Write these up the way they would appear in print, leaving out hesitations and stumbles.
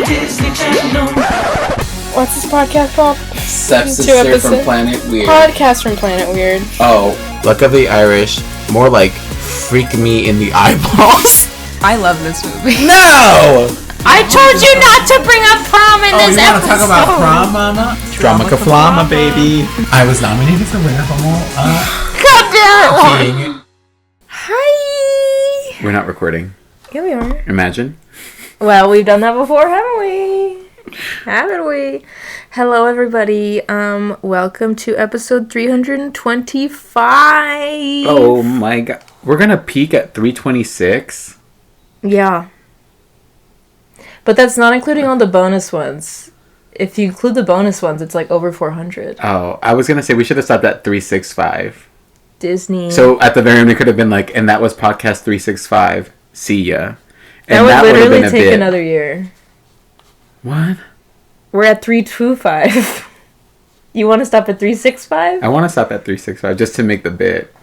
Disney Channel. What's this podcast called? Sepsis from Planet Weird. Podcast from Planet Weird. Oh, Luck of the Irish. More like Freak Me in the Eyeballs. I love this movie. No! I told you not to bring up prom in this you want episode. to talk about prom, mama? Drama-ca-flama, baby. I was nominated for winner from God damn it. King. Hi. We're not recording. Here we are. Imagine. Well, we've done that before, haven't we? Haven't we? Hello, everybody. Welcome to episode 325. Oh my god. We're gonna peak at 326? Yeah. But that's not including all the bonus ones. If you include the bonus ones, it's like over 400. Oh, I was gonna say we should have stopped at 365. Disney. So at the very end, it could have been like, and that was podcast 365. See ya. And that would literally been a take bit. another year. What? We're at 325. You want to stop at 365? I want to stop at 365 just to make the bit.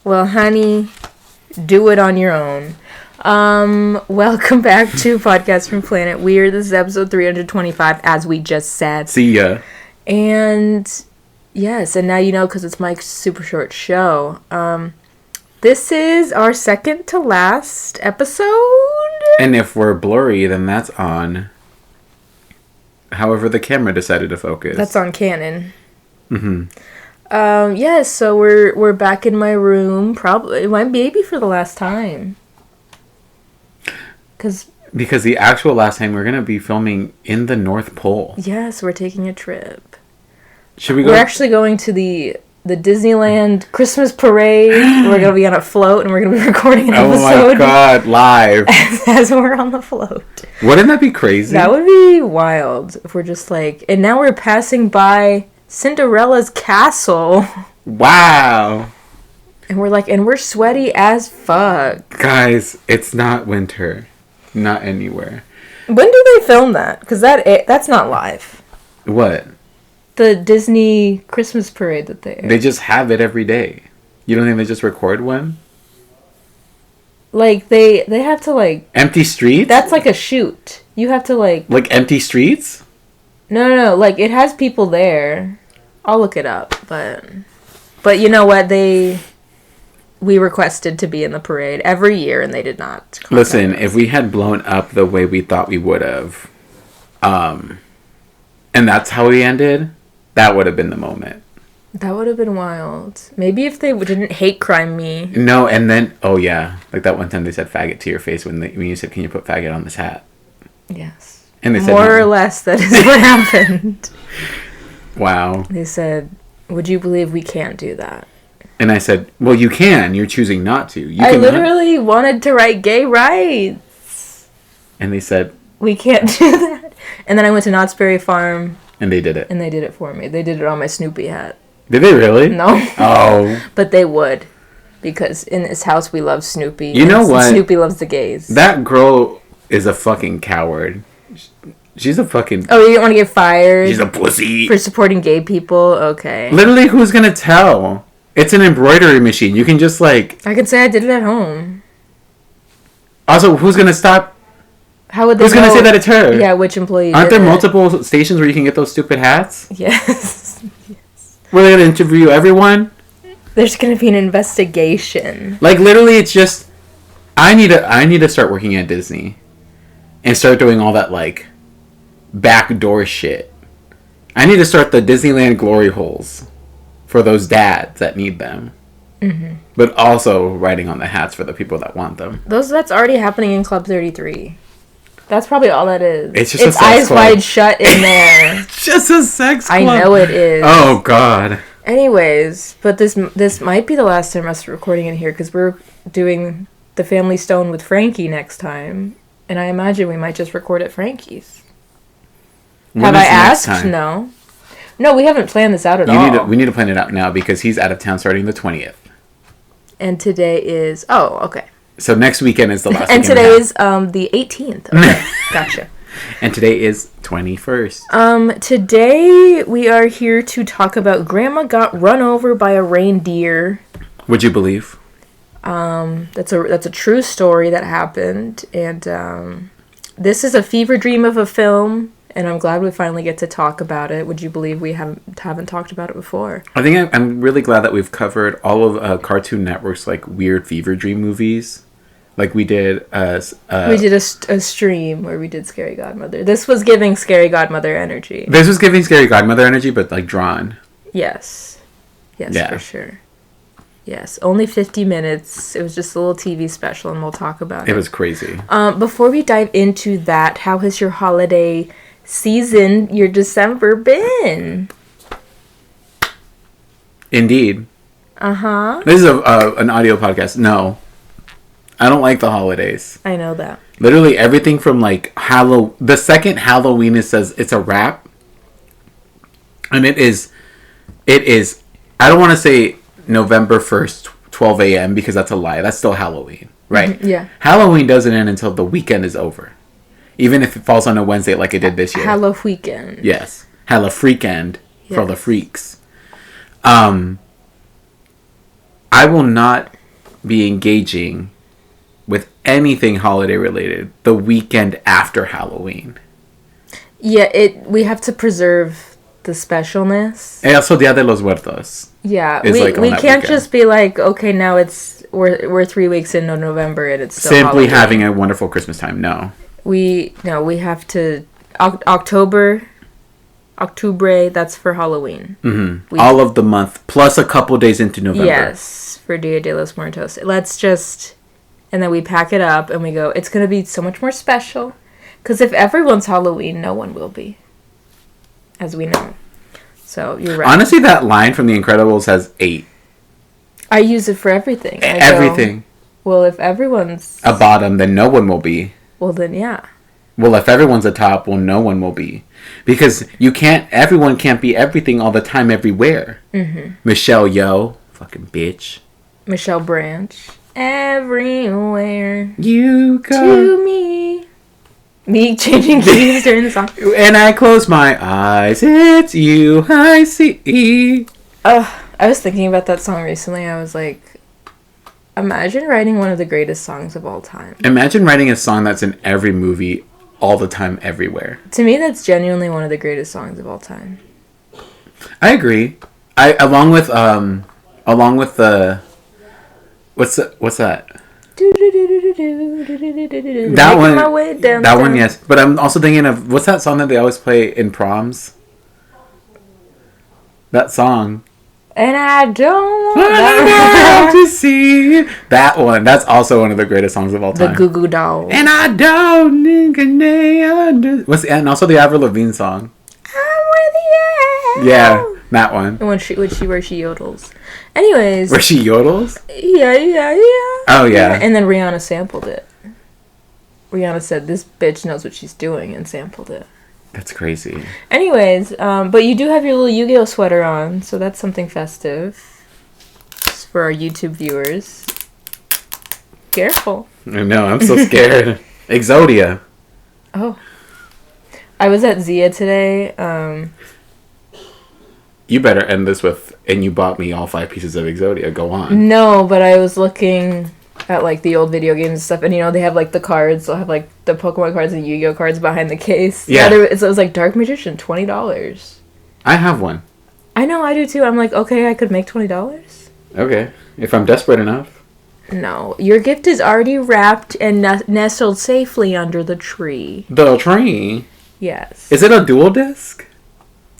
Well, honey, do it on your own. Welcome back to Podcast from Planet Weird. This is episode 325, as we just said. See ya. And yes, and now you know because it's Mike's super short show. This is our second to last episode. And if we're blurry, then that's on. However, the camera decided to focus. That's on Canon. Mm-hmm. Yes, so we're back in my room, probably maybe for the last time. Because the actual last time we're gonna be filming in the North Pole. Yes, we're taking a trip. Should we go? We're actually going to the Disneyland Christmas parade. We're gonna be on a float and we're gonna be recording an episode. Oh my god, live. as we're on the float. Wouldn't that be crazy? That would be wild if we're just like, and now we're passing by Cinderella's castle. Wow. And we're like, and we're sweaty as fuck. Guys, it's not winter. Not anywhere. When do they film that? Because that's not live. What? The Disney Christmas parade that they air. They just have it every day. You don't think they just record one? Like, they have to, like... Empty streets? That's like a shoot. You have to, like... Like empty streets? No. Like, it has people there. I'll look it up, but you know what? We requested to be in the parade every year, and they did not. Listen, if we had blown up the way we thought we would have, and that's how we ended, that would have been the moment. That would have been wild. Maybe if they didn't hate crime me. No, and then, oh yeah, like that one time they said faggot to your face when you said, can you put faggot on this hat? Yes. And they said more no. or less that is what happened. Wow. They said, would you believe we can't do that? And I said, well, you can. You're choosing not to. I literally wanted to write gay rights. And they said, we can't do that. And then I went to Knott's Berry Farm. And they did it. And they did it for me. They did it on my Snoopy hat. Did they really? No. Oh. But they would. Because in this house we love Snoopy. You know what? Snoopy loves the gays. That girl is a fucking coward. She's a fucking... Oh, you didn't want to get fired? She's a pussy. For supporting gay people? Okay. Literally, who's gonna tell? It's an embroidery machine. You can just, like... I could say I did it at home. Also, who's gonna stop? How would they Who's gonna say that it's her? Yeah, which employee Aren't did there it? multiple stations where you can get those stupid hats? Yes. Where they're gonna interview everyone? There's gonna be an investigation. Like, literally, it's just... I need to start working at Disney. And start doing all that, like... backdoor shit. I need to start the Disneyland glory holes for those dads that need them. Mm-hmm. But also writing on the hats for the people that want them. That's already happening in Club 33. That's probably all that is. It's just it's a sex eyes club. wide shut in there. It's just a sex club. I know it is. Oh god. Anyways, but this might be the last time us recording in here because we're doing the Family Stone with Frankie next time, and I imagine we might just record at Frankie's. Have I asked? No, we haven't planned this out at all. We need to plan it out now because he's out of town starting the 20th. And today is okay. So next weekend is the last. And today is the 18th. Okay. Gotcha. And today is 21st. Today we are here to talk about Grandma got run over by a reindeer. Would you believe? That's a true story that happened, and This is a fever dream of a film, and I'm glad we finally get to talk about it. Would you believe we haven't talked about it before? I think I'm really glad that we've covered all of Cartoon Network's like weird fever dream movies. Like we did we did a stream where we did Scary Godmother. This was giving Scary Godmother energy. This was giving Scary Godmother energy, but like drawn. Yes. Yes, Yeah. for sure. Yes, only 50 minutes. It was just a little TV special, and we'll talk about it. It was crazy. Before we dive into that, how has your holiday season, your December been? Indeed. Uh-huh. This is an audio podcast. No. I don't like the holidays. I know that. Literally everything from like the second Halloween it says it's a wrap. And it is I don't want to say November 1st, 12 a.m. because that's a lie. That's still Halloween, right? Mm-hmm, yeah. Halloween doesn't end until the weekend is over. Even if it falls on a Wednesday like it did this year. Halloween. Yes. Halloween for all the freaks. I will not be engaging with anything holiday related the weekend after Halloween. Yeah, we have to preserve the specialness. And also Dia de los Muertos. Yeah, is we like on that can't weekend. just be like, okay, now we're 3 weeks into November and it's still Simply Halloween. having a wonderful Christmas time. No. We have to October, that's for Halloween. Mm-hmm. All of the month plus a couple days into November. Yes, for Dia de los Muertos. And then we pack it up and we go, it's going to be so much more special. Because if everyone's Halloween, no one will be. As we know. So, you're right. Honestly, that line from The Incredibles has 8. I use it for everything. Everything. Well, if everyone's A bottom, then no one will be. Well, then, yeah. Well, if everyone's a top, well, no one will be. Because everyone can't be everything all the time everywhere. Mm-hmm. Michelle Yeoh, fucking bitch. Michelle Branch. Everywhere. You go. To me. Me changing keys during the song. And I close my eyes, it's you I see. I was thinking about that song recently. I was like, imagine writing one of the greatest songs of all time. Imagine writing a song that's in every movie all the time, everywhere. To me, that's genuinely one of the greatest songs of all time. I agree. Along with the what's that? That one. My way downtown. That one, yes. But I'm also thinking of what's that song that they always play in proms? That song. And I don't want to see that one. That's also one of the greatest songs of all time. The Goo Goo Dolls. And I don't think they understand. And also the Avril Lavigne song. I'm with you. Yeah, that one. Where she yodels. Anyways. Where she yodels? Yeah. Oh, yeah. And then Rihanna sampled it. Rihanna said, this bitch knows what she's doing, and sampled it. That's crazy. Anyways, but you do have your little Yu-Gi-Oh sweater on, so that's something festive. Just for our YouTube viewers. Careful. I know, I'm so scared. Exodia. Oh. I was at Zia today. You better end this with, and you bought me all 5 pieces of Exodia. Go on. No, but I was looking at like the old video games and stuff, and they have like the cards. They'll have like the Pokemon cards and Yu-Gi-Oh cards behind the case. Yeah. So it was like Dark Magician, $20. I have one. I know, I do too. I'm like, okay, I could make $20. Okay, if I'm desperate enough. No, your gift is already wrapped and nestled safely under the tree. The tree. Yes. Is it a dual disc?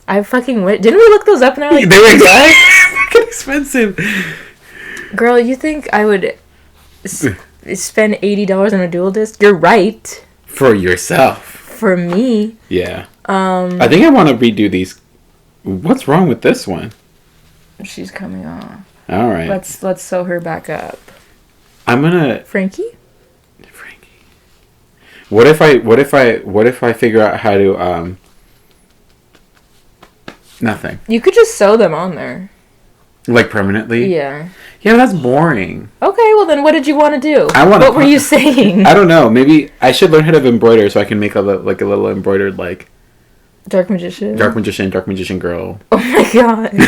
I fucking went. Didn't we look those up and they're like, They were fucking expensive. Girl, you think I would spend $80 on a dual disc? You're right. For yourself. For me. Yeah. I think I want to redo these. What's wrong with this one? She's coming off. All right. Let's sew her back up. I'm gonna. Frankie. What if I figure out how to Nothing. You could just sew them on there. Like permanently? Yeah. Yeah, that's boring. Okay, well then what did you want to do? What were you saying? I don't know. Maybe I should learn how to embroider so I can make a little embroidered like Dark Magician. Dark Magician girl. Oh my god.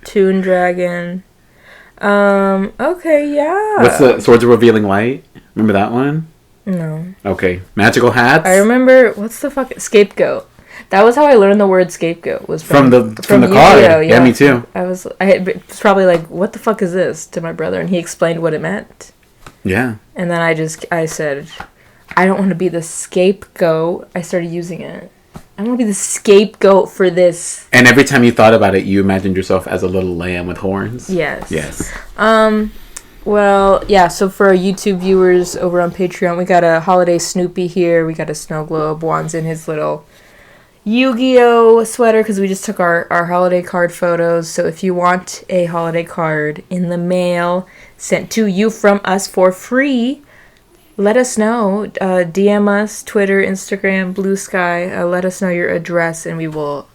Toon Dragon. Okay, yeah. What's the Swords of Revealing Light? Remember that one? No. Okay. Magical hats? I remember, what's the fuck? Scapegoat. That was how I learned the word scapegoat. Was from the Yu-Gi-Oh, card. Yeah, me too. I was probably like, what the fuck is this, to my brother, and he explained what it meant. Yeah. And then I said, I don't want to be the scapegoat. I started using it. I want to be the scapegoat for this. And every time you thought about it, you imagined yourself as a little lamb with horns. Yes. Yes. Well, yeah, so for our YouTube viewers over on Patreon, we got a holiday Snoopy here. We got a snow globe. Juan's in his little Yu-Gi-Oh sweater because we just took our holiday card photos. So if you want a holiday card in the mail sent to you from us for free, let us know. DM us, Twitter, Instagram, Blue Sky. Let us know your address and we will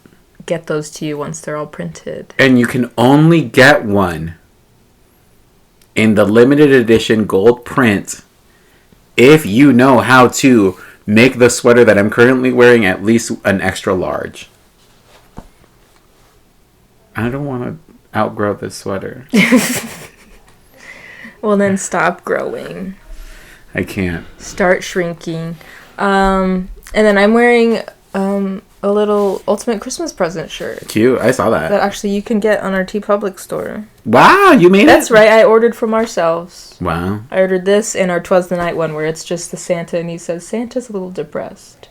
get those to you once they're all printed. And you can only get one in the limited edition gold print if you know how to make the sweater that I'm currently wearing at least an extra large. I don't want to outgrow this sweater. Well, then stop growing. I can't. Start shrinking. And then I'm wearing a little Ultimate Christmas Present shirt Cute. I saw that. that actually you can get on our TeePublic store. Wow, you made it? That's right. I ordered from ourselves. Wow. I ordered this and our 'Twas the Night one where it's just the Santa and he says, Santa's a little depressed.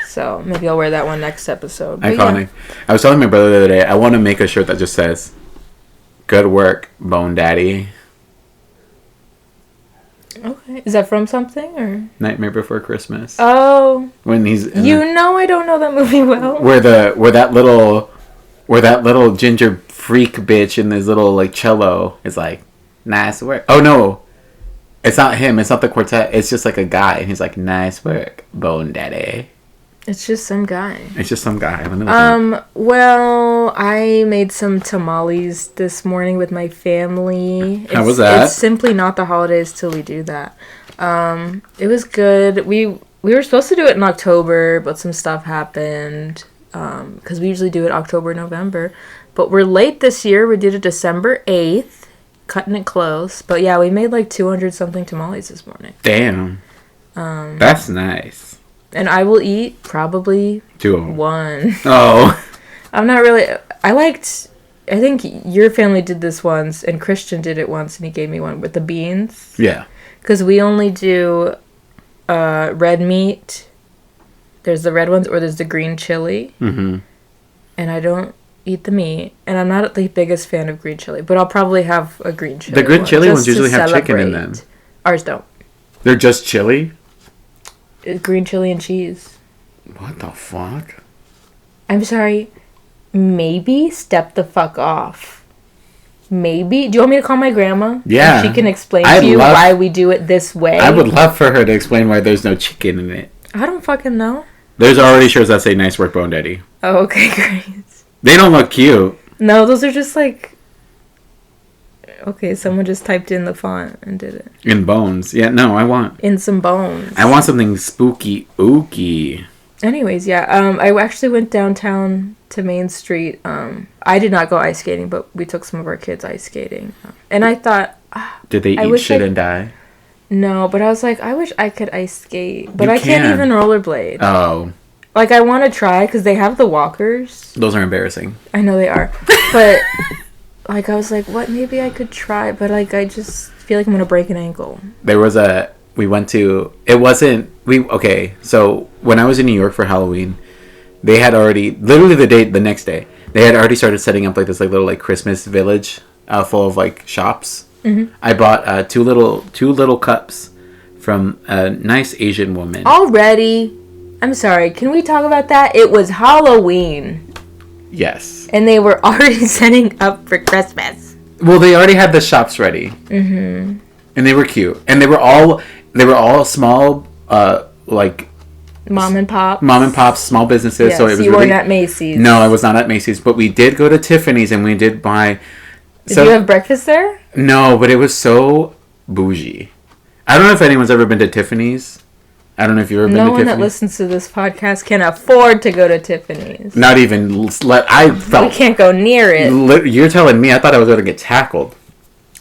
So maybe I'll wear that one next episode. But Iconic. Yeah. I was telling my brother the other day, I want to make a shirt that just says, "Good work, Bone Daddy." Okay. Is that from something or? Nightmare Before Christmas. Oh. When he's in I don't know that movie well. where that little ginger freak bitch in his little like cello is like, nice work. Oh no. It's not him, it's not the quartet, it's just like a guy and he's like, nice work, Bone Daddy. It's just some guy. It's just some guy. Let me look well, I made some tamales this morning with my family. How was that? It's simply not the holidays till we do that. It was good. We were supposed to do it in October, but some stuff happened. Because we usually do it October, November. But we're late this year. We did it December 8th. Cutting it close. But yeah, we made like 200 something tamales this morning. Damn. That's nice. And I will eat probably 2 of them. 1. Oh. I'm not really... I think your family did this once, and Christian did it once, and he gave me one with the beans. Yeah. Because we only do red meat. There's the red ones, or there's the green chili. Mm-hmm. And I don't eat the meat. And I'm not the biggest fan of green chili, but I'll probably have a green chili. The green chili ones usually have chicken in them. Ours don't. They're just chili? Green chili and cheese. What the fuck? I'm sorry. Maybe step the fuck off. Maybe. Do you want me to call my grandma? Yeah. And she can explain to you why we do it this way. I would love for her to explain why there's no chicken in it. I don't fucking know. There's already shirts that say nice work, Bone Daddy. Oh, okay, great. They don't look cute. No, those are just like... Okay, someone just typed in the font and did it. In bones. Yeah, no, I want... In some bones. I want something spooky ooky. Anyways, yeah, I actually went downtown to Main Street. I did not go ice skating, but we took some of our kids ice skating. And I thought... Did they eat shit and die? No, but I was like, I wish I could ice skate. But You I can't can. even rollerblade. Oh. Like, I want to try, because they have the walkers. Those are embarrassing. I know they are. But... Like, I was like, what? Maybe I could try. But, like, I just feel like I'm going to break an ankle. There was we went to... It wasn't... Okay, so when I was in New York for Halloween, they had already... Literally the next day, they had already started setting up, like, this, like, little, like, Christmas village full of, like, shops. Mm-hmm. I bought two little cups from a nice Asian woman. Already? I'm sorry. Can we talk about that? It was Halloween. Yes. And they were already setting up for Christmas. Well, they already had the shops ready. Mm-hmm. And they were cute. And they were all small, like... Mom and pops, small businesses. Yes, so it was you weren't at Macy's. No, I was not at Macy's. But we did go to Tiffany's and we did buy... Did you have breakfast there? No, but it was so bougie. I don't know if anyone's ever been to Tiffany's. I don't know if you've ever been to Tiffany's. No one that listens to this podcast can afford to go to Tiffany's. Not even... I felt... We can't go near it. You're telling me. I thought I was going to get tackled.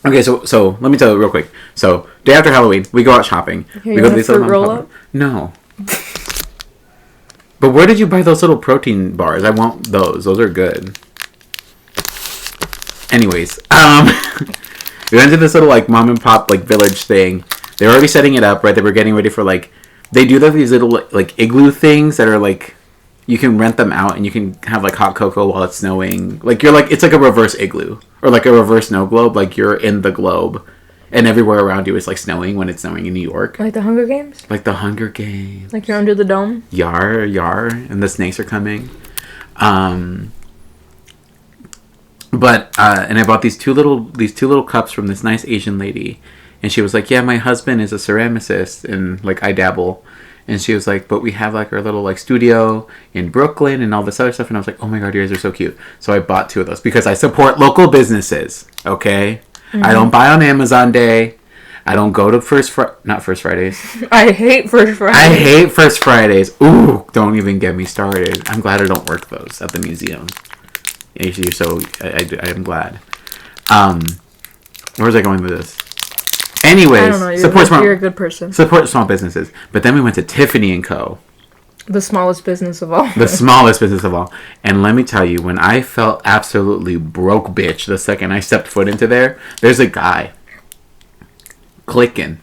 Okay, so let me tell you real quick. So Day after Halloween, we go out shopping. Here, we you go want a fruit little roll-up? No. But where did you buy those little protein bars? I want those. Those are good. Anyways, we went to this little like mom and pop like village thing. They were already setting it up, right? They were getting ready for like they do these little like igloo things that are like you can rent them out and you can have like hot cocoa while it's snowing. Like you're like it's like a reverse igloo or like a reverse snow globe. Like you're in the globe. And everywhere around you is like snowing when it's snowing in New York. Like the Hunger Games? Like the Hunger Games. Like you're under the dome? Yar, yar. And the snakes are coming. But and I bought these two little cups from this nice Asian lady. And she was like, yeah, my husband is a ceramicist. And like I dabble. And she was like, but we have like our little like studio in Brooklyn and all this other stuff. And I was like, oh my God, you guys are so cute. So I bought two of those because I support local businesses. Okay? Mm-hmm. I don't buy on Amazon Day. I don't go to not First Fridays. I hate First Fridays. I hate First Fridays. Ooh, don't even get me started. I'm glad I don't work those at the museum. You're so I am glad. Where's I going with this? Anyways, I don't know. You're a good person. Support small businesses. But then we went to Tiffany & Co. The smallest business of all. The smallest business of all. And let me tell you, when I felt absolutely broke bitch the second I stepped foot into there, there's a guy clicking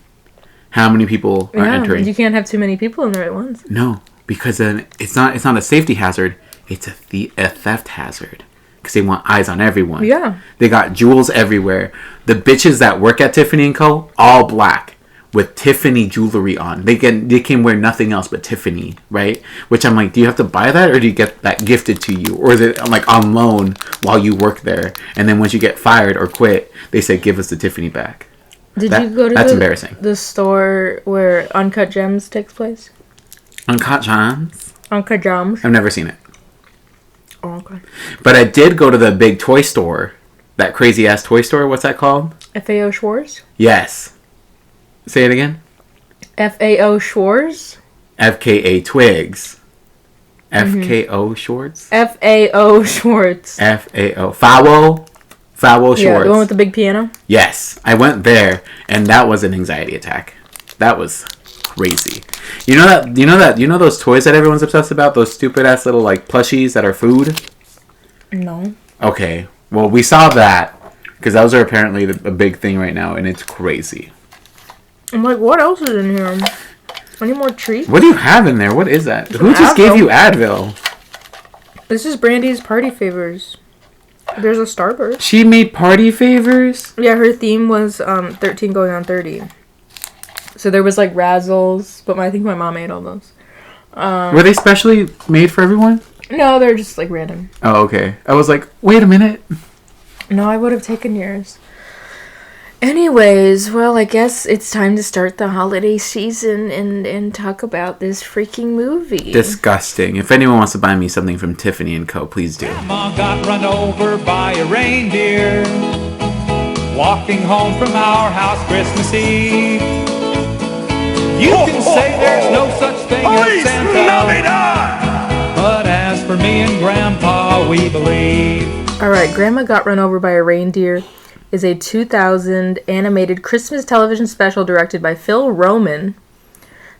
how many people are entering. You can't have too many people in there at once. No, because then it's not a safety hazard, it's a theft hazard. Because they want eyes on everyone. Yeah. They got jewels everywhere. The bitches that work at Tiffany & Co., all black. With Tiffany jewelry on. They can wear nothing else but Tiffany, right? Which I'm like, do you have to buy that or do you get that gifted to you? Or is it like on loan while you work there? And then once you get fired or quit, they say, give us the Tiffany back. Did you go to that's embarrassing. The store where Uncut Gems takes place? Uncut Gems? Uncut Gems. I've never seen it. Oh, okay. But I did go to the big toy store. That crazy ass toy store. What's that called? FAO Schwartz? Yes. Say it again. FAO Schwartz. FKA Twigs. FKO Schwartz. FAO Schwartz. FAO Foul Schwartz. Yeah, the one with the big piano. Yes, I went there, and that was an anxiety attack. That was crazy. You know those toys that everyone's obsessed about? Those stupid ass little like plushies that are food. No. Okay, well we saw that because those are apparently a big thing right now, and it's crazy. I'm like, what else is in here? Any more treats? What do you have in there? What is that? Who just gave you Advil? This is Brandy's party favors. There's a Starburst. She made party favors? Yeah, her theme was 13 going on 30. So there was like Razzles, but I think my mom ate all those. Were they specially made for everyone? No, they're just like random. Oh, okay. I was like, wait a minute. No, I would have taken yours. Anyways, well, I guess it's time to start the holiday season and talk about this freaking movie. Disgusting. If anyone wants to buy me something from Tiffany & Co., please do. Grandma got run over by a reindeer walking home from our house Christmas Eve. You can say there's no such thing as Santa, but as for me and Grandpa, we believe. Alright, Grandma Got Run Over by a Reindeer is a 2000 animated Christmas television special directed by Phil Roman.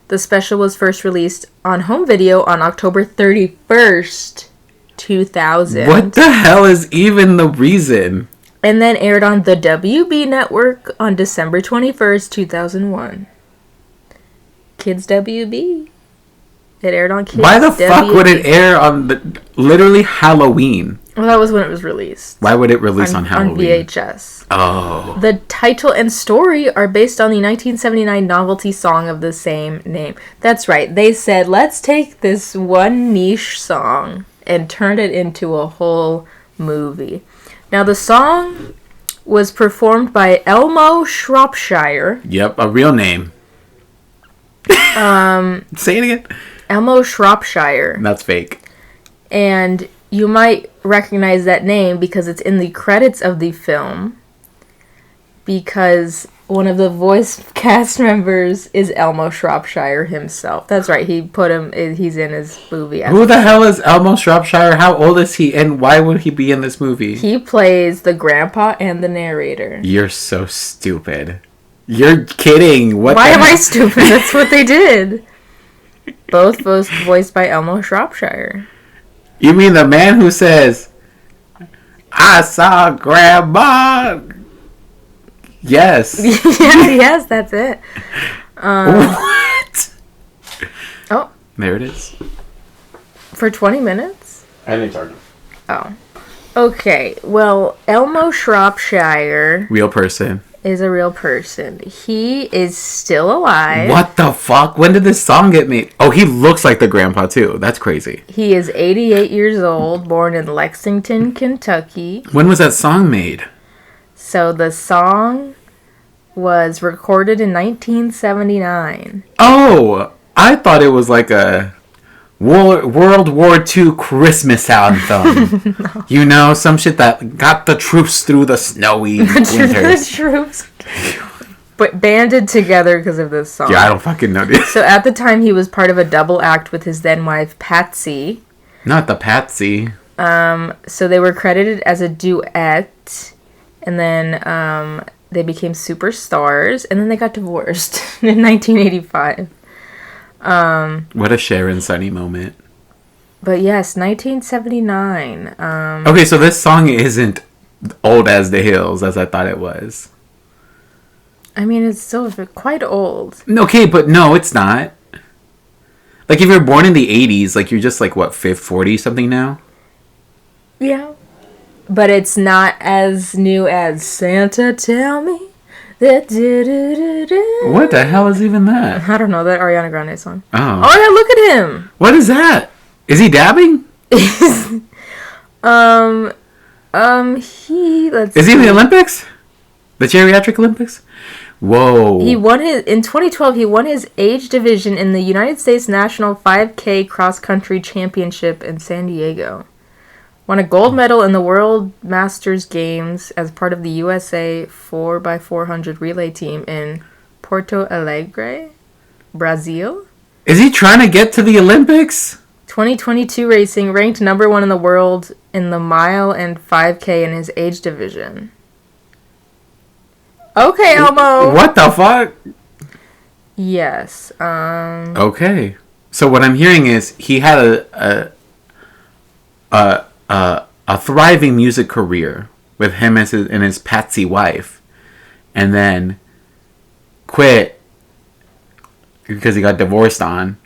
The special was first released on home video on October 31st, 2000. What the hell is even the reason? And then aired on the WB network on December 21st, 2001. Kids WB. It aired on Kids Why the WB. fuck would it air on literally Halloween? Well, that was when it was released. Why would it release on Halloween? On VHS. Oh. The title and story are based on the 1979 novelty song of the same name. That's right. They said, let's take this one niche song and turn it into a whole movie. Now, the song was performed by Elmo Shropshire. Yep, a real name. Say it again. Elmo Shropshire. That's fake. And you might recognize that name because it's in the credits of the film. Because one of the voice cast members is Elmo Shropshire himself. That's right. He's in his movie. Who the hell is Elmo Shropshire? How old is he? And why would he be in this movie? He plays the grandpa and the narrator. You're so stupid. You're kidding. What? Why am I stupid? That's what they did. Both voiced by Elmo Shropshire. You mean the man who says, "I saw Grandma"? Yes. Yes, that's it. What? Oh, There it is. for 20 minutes? I didn't charge him. Oh. Okay, well, Elmo Shropshire Real person. is a real person. He is still alive. What the fuck? When did this song get made? Oh, he looks like the grandpa too. That's crazy. He is 88 years old, born in Lexington, Kentucky. When was that song made? So the song was recorded in 1979. Oh, I thought it was like a World War II Christmas anthem. No. You know, some shit that got the troops through the snowy winters. The troops but banded together because of this song. Yeah, I don't fucking know this. So at the time, he was part of a double act with his then wife, Patsy. Not the Patsy. So they were credited as a duet, and then they became superstars, and then they got divorced in 1985. What a Sharon Sunny moment. But yes, 1979. Okay, so this song isn't old as the hills as I thought it was. I mean, it's still quite old. Okay, but no, it's not. Like, if you're born in the 80s, like, you're just, like, what, 40 something now? Yeah. But it's not as new as Santa Tell Me. That What the hell is even that? I don't know, that Ariana Grande song. Oh. Oh yeah, look at him. What is that? Is he dabbing? Is he in the Olympics? The geriatric Olympics? Whoa. In 2012 he won his age division in the United States National 5K Cross Country Championship in San Diego. Won a gold medal in the World Masters Games as part of the USA 4x400 relay team in Porto Alegre, Brazil. Is he trying to get to the Olympics? 2022 racing, ranked number 1 in the world in the mile and 5K in his age division. Okay, Elmo. What the fuck? Yes. Okay. So what I'm hearing is he had a thriving music career with him and his Patsy wife, and then quit because he got divorced on,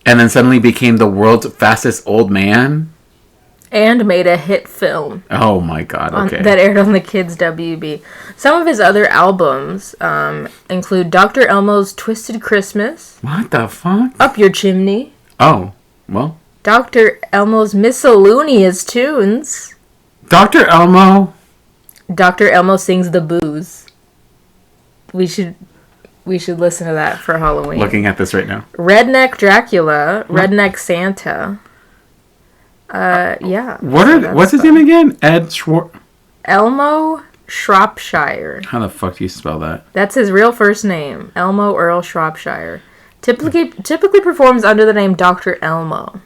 and then suddenly became the world's fastest old man. And made a hit film. Oh my god, okay. That aired on the Kids WB. Some of his other albums include Dr. Elmo's Twisted Christmas. What the fuck? Up Your Chimney. Oh, well. Dr. Elmo's Miscellaneous Tunes. Dr. Elmo. Dr. Elmo Sings the Booze. We should listen to that for Halloween. Looking at this right now. Redneck Dracula. Redneck Santa. Yeah. What's his name again? Ed Schwartz. Elmo Shropshire. How the fuck do you spell that? That's his real first name. Elmo Earl Shropshire. Typically performs under the name Dr. Elmo.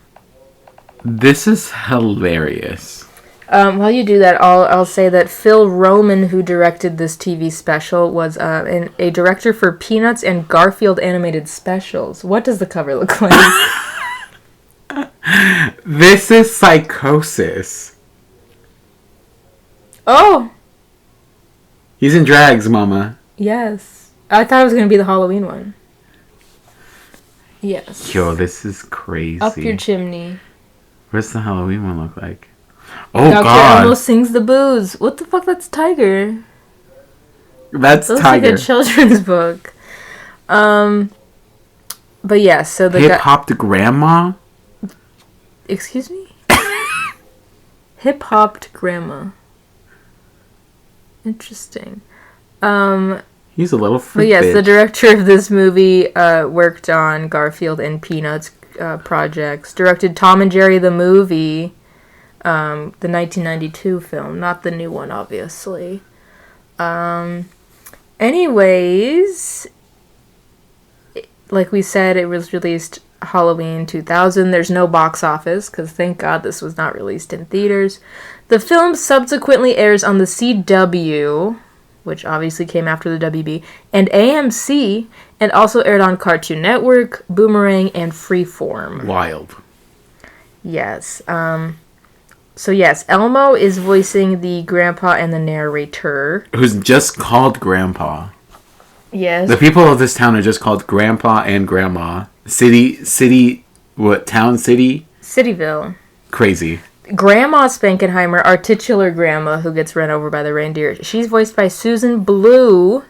This is hilarious. While you do that, I'll say that Phil Roman, who directed this TV special, was a director for Peanuts and Garfield animated specials. What does the cover look like? This is Psychosis. Oh! He's in drags, mama. Yes. I thought it was going to be the Halloween one. Yes. Yo, this is crazy. Up Your Chimney. What's the Halloween one look like? Oh, Dr. God. Elmo Sings the Booze. What the fuck? That's Tiger. That's Looks Tiger. like a children's book. But yeah, so the Hip-hopped grandma? Excuse me? Hip-hopped grandma. Interesting. He's a little freak. But yes, bitch. the director of this movie worked on Garfield and Peanuts projects. Directed Tom and Jerry the movie, the 1992 film, not the new one, obviously. Anyways, like we said, it was released Halloween 2000. There's no box office, because thank God this was not released in theaters. The film subsequently airs on the CW which obviously came after the WB, and AMC, and also aired on Cartoon Network, Boomerang, and Freeform. Wild. Yes. So yes, Elmo is voicing the grandpa and the narrator. Who's just called Grandpa. Yes. The people of this town are just called Grandpa and Grandma. City, what, town, city? Cityville. Crazy. Grandma Spankenheimer, our titular grandma who gets run over by the reindeer. She's voiced by Susan Blue,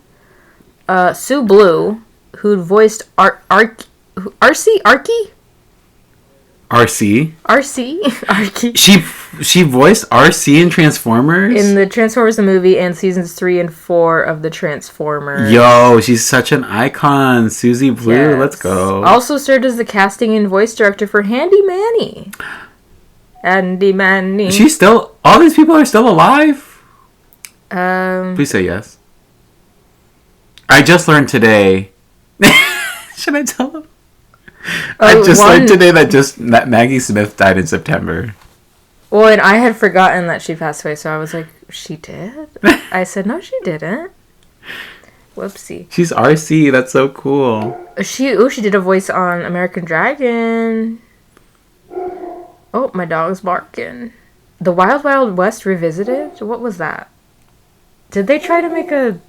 Sue Blue, who voiced RC? RC? RC? She voiced RC in Transformers? In the Transformers the movie and seasons 3 and 4 of the Transformers. Yo, she's such an icon. Susie Blue, Yes. let's go. Also served as the casting and voice director for Handy Manny. Handy Manny. She's still... All these people are still alive? Um, Please say yes. I just learned today... Should I tell them? I just learned today that Maggie Smith died in September. Well, and I had forgotten that she passed away, so I was like, she did? I said, no, she didn't. Whoopsie. She's RC. That's so cool. She did a voice on American Dragon. Oh, my dog's barking. The Wild Wild West Revisited? What was that? Did they try to make a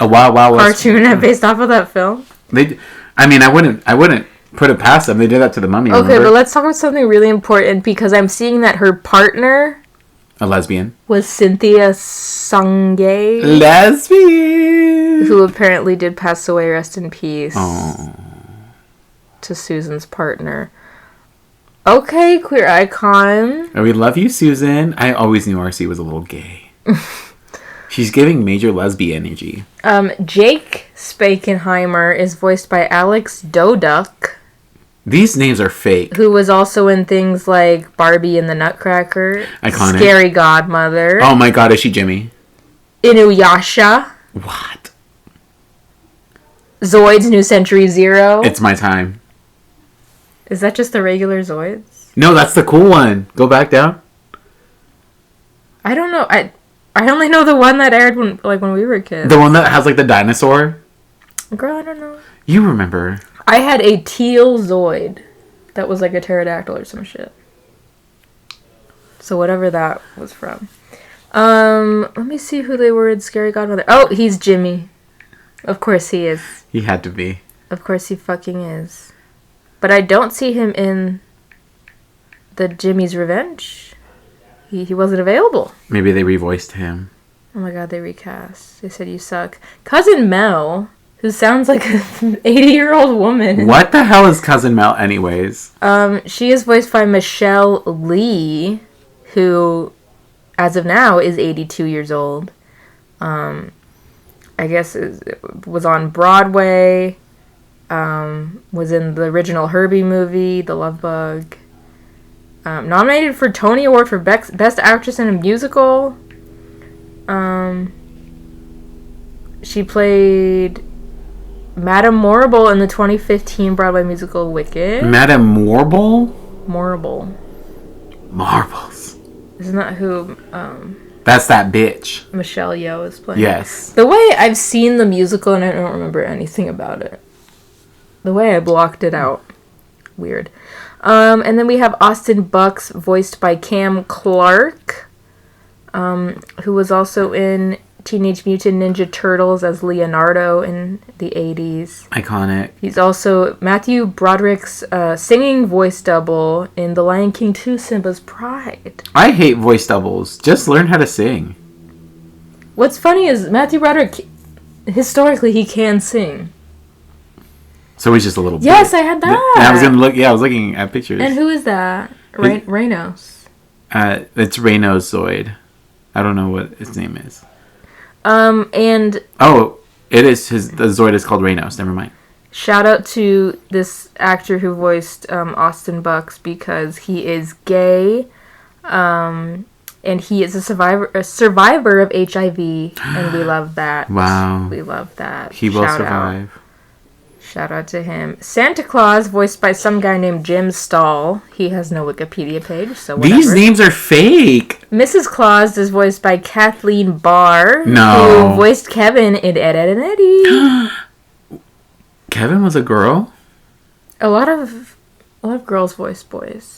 Wild Wild West cartoon based off of that film? I wouldn't put it past them. They did that to the Mummy. Okay, remember? but let's talk about something really important because I'm seeing that her partner A lesbian. was Cynthia Sungay, Lesbian. who apparently did pass away. Rest in peace. Oh. To Susan's partner. Okay, queer icon. We love you, Susan. I always knew RC was a little gay. She's giving major lesbian energy. Jake Spakenheimer is voiced by Alex Doduck. These names are fake. Who was also in things like Barbie and the Nutcracker. Iconic. Scary Godmother. Oh my god, is she Jimmy? Inuyasha. What? Zoids New Century Zero. It's my time. Is that just the regular Zoids? No, that's the cool one. Go back down. I don't know. I only know the one that aired when we were kids. The one that has like the dinosaur. Girl, I don't know. You remember. I had a teal Zoid that was like a pterodactyl or some shit. So whatever that was from. Let me see who they were in Scary Godmother. Oh, he's Jimmy. Of course he is. He had to be. Of course he fucking is. But I don't see him in the Jimmy's Revenge. He wasn't available. Maybe they revoiced him. Oh my god, they recast. They said you suck. Cousin Mel, who sounds like an 80-year-old woman. What the hell is Cousin Mel anyways? She is voiced by Michelle Lee, who, as of now, is 82 years old. I guess was on Broadway. Was in the original Herbie movie, The Love Bug. Nominated for Tony Award for Best Actress in a Musical. She played Madame Morrible in the 2015 Broadway musical Wicked. Madame Morrible? Morrible. Marbles. Isn't that who That's that bitch. Michelle Yeoh is playing? Yes. The way I've seen the musical and I don't remember anything about it. The way I blocked it out. Weird. And then we have Austin Bucks, voiced by Cam Clark, who was also in Teenage Mutant Ninja Turtles as Leonardo in the 80s. Iconic. He's also Matthew Broderick's singing voice double in The Lion King 2, Simba's Pride. I hate voice doubles. Just learn how to sing. What's funny is Matthew Broderick, historically, he can sing. So he's just a little bit. Yes, I had that. I was gonna look. Yeah, I was looking at pictures. And who is that? Reynos. It's Reynos Zoid. I don't know what his name is. And it is the Zoid is called Reynos. Never mind. shout out to this actor who voiced Austin Bucks because he is gay, and he is a survivor of HIV, and we love that. Wow. We love that. He will Shout survive. Shout out to him. Santa Claus, voiced by some guy named Jim Stahl. He has no Wikipedia page, so whatever. These names are fake. Mrs. Claus is voiced by Kathleen Barr, No. who voiced Kevin in Ed, Edd and Eddie. Kevin was a girl? A lot of girls voice boys.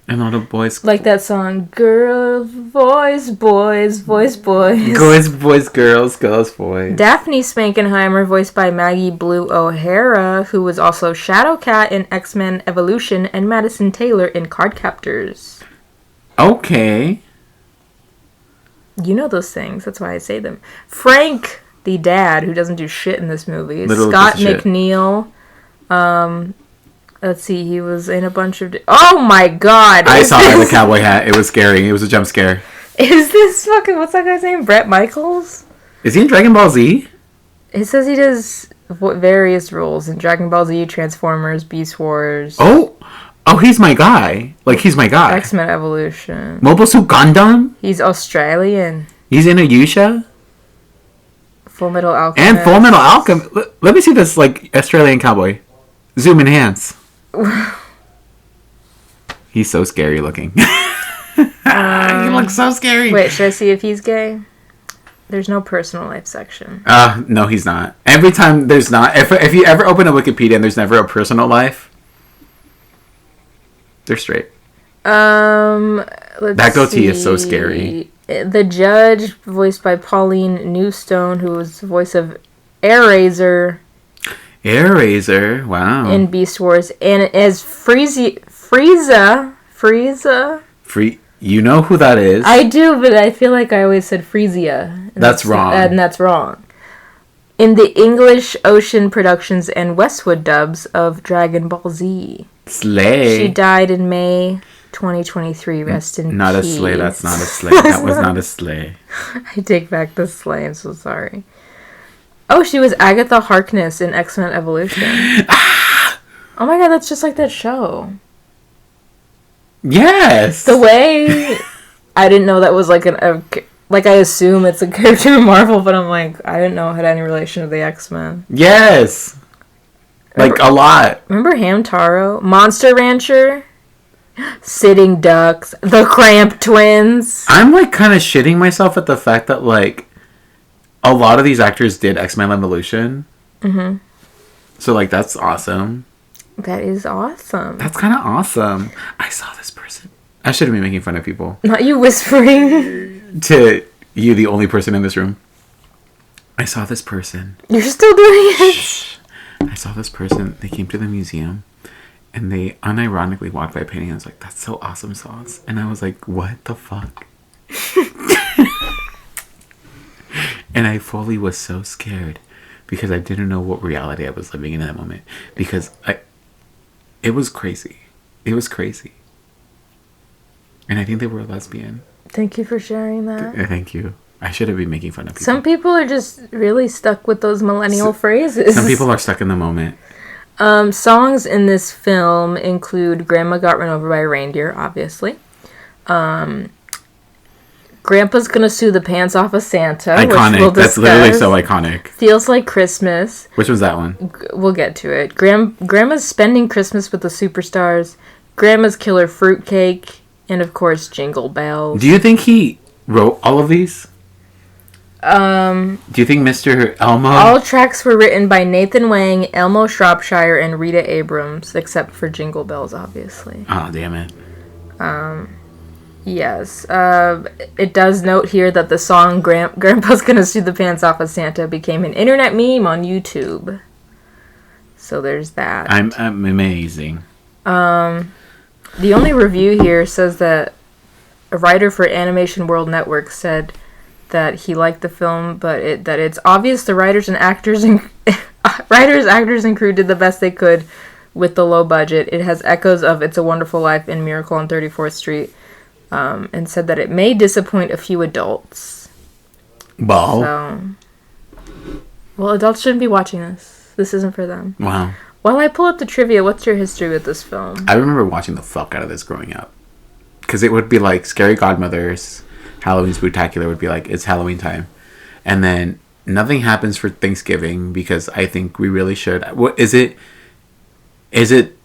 And a lot of boys. Like that song, Girls, Boys, Boys, Voice Boys. Boys, girls, boys. Daphne Spankenheimer, voiced by Maggie Blue O'Hara, who was also Shadowcat in X-Men Evolution and Madison Taylor in Cardcaptors. Okay. You know those things, that's why I say them. Frank, the dad, who doesn't do shit in this movie. Literal Scott piece of shit. McNeil. Let's see, he was in a bunch of... Oh my god! I saw it in the cowboy hat. It was scary. It was a jump scare. Is this fucking... What's that guy's name? Brett Michaels? Is he in Dragon Ball Z? It says he does various roles in Dragon Ball Z, Transformers, Beast Wars, Oh, he's my guy. Like, he's my guy. X-Men Evolution. Mobile Suit Gundam? He's Australian. He's in Ayusha? Full Metal Alchemist. And Full Metal Alchemist. Let me see this, like, Australian cowboy. Zoom enhance. He's so scary looking. He looks so scary. Wait, should I see if he's gay? There's no personal life section. No, he's not. Every time there's not. If you ever open a Wikipedia and there's never a personal life, they're straight. That goatee is so scary. The judge, voiced by Pauline Newstone, who was the voice of Airazor Airazor, wow. in Beast Wars, and as Frieza. You know who that is? I do, but I feel like I always said Frisia. And That's wrong. And that's wrong. In the English Ocean Productions and Westwood dubs of Dragon Ball Z. Slay. She died in May 2023. Rest in Not peace. a sleigh. That's not a sleigh. That was not a sleigh. I take back the sleigh. I'm so sorry. Oh, she was Agatha Harkness in X-Men Evolution. Oh my god, that's just like that show. Yes. The way I didn't know that was like like I assume it's a character in Marvel, but I'm like I didn't know it had any relation to the X-Men. Yes. Like a lot. Remember Hamtaro, Monster Rancher, Sitting Ducks, the Cramp Twins. I'm like kind of shitting myself at the fact that like a lot of these actors did X-Men Evolution. Mm-hmm. So like that's awesome. That is awesome. That's kind of awesome. I saw this person. I shouldn't be making fun of people. Not you whispering. To you, the only person in this room. I saw this person. You're still doing it? Shh. I saw this person. They came to the museum. And they unironically walked by a painting. And I was like, that's so awesome sauce. And I was like, what the fuck? And I fully was so scared. Because I didn't know what reality I was living in that moment. Because it was crazy. It was crazy. And I think they were a lesbian. Thank you for sharing that. Thank you. I shouldn't be making fun of people. Some people are just really stuck with those millennial phrases. Some people are stuck in the moment. Songs in this film include Grandma Got Run Over by a Reindeer, obviously. Grandpa's Gonna Sue the Pants Off of Santa. Iconic. Which we'll That's literally so iconic. Feels Like Christmas. Which was that one? We'll get to it. Grandma's Spending Christmas with the Superstars. Grandma's Killer Fruitcake. And of course, Jingle Bells. Do you think he wrote all of these? Do you think Mr. Elmo? All tracks were written by Nathan Wang, Elmo Shropshire, and Rita Abrams, except for Jingle Bells, obviously. Oh, damn it. Yes. It does note here that the song Grandpa's Gonna Sue the Pants Off of Santa became an internet meme on YouTube. So there's that. I'm amazing. The only review here says that a writer for Animation World Network said that he liked the film, but that it's obvious the writers, actors, and crew did the best they could with the low budget. It has echoes of It's a Wonderful Life and Miracle on 34th Street, and said that it may disappoint a few adults. Well, adults shouldn't be watching this. This isn't for them. Wow. While I pull up the trivia, what's your history with this film? I remember watching the fuck out of this growing up. Because it would be like Scary Godmother's Halloween Spooktacular would be like, it's Halloween time. And then nothing happens for Thanksgiving because I think we really should. What is it? Is it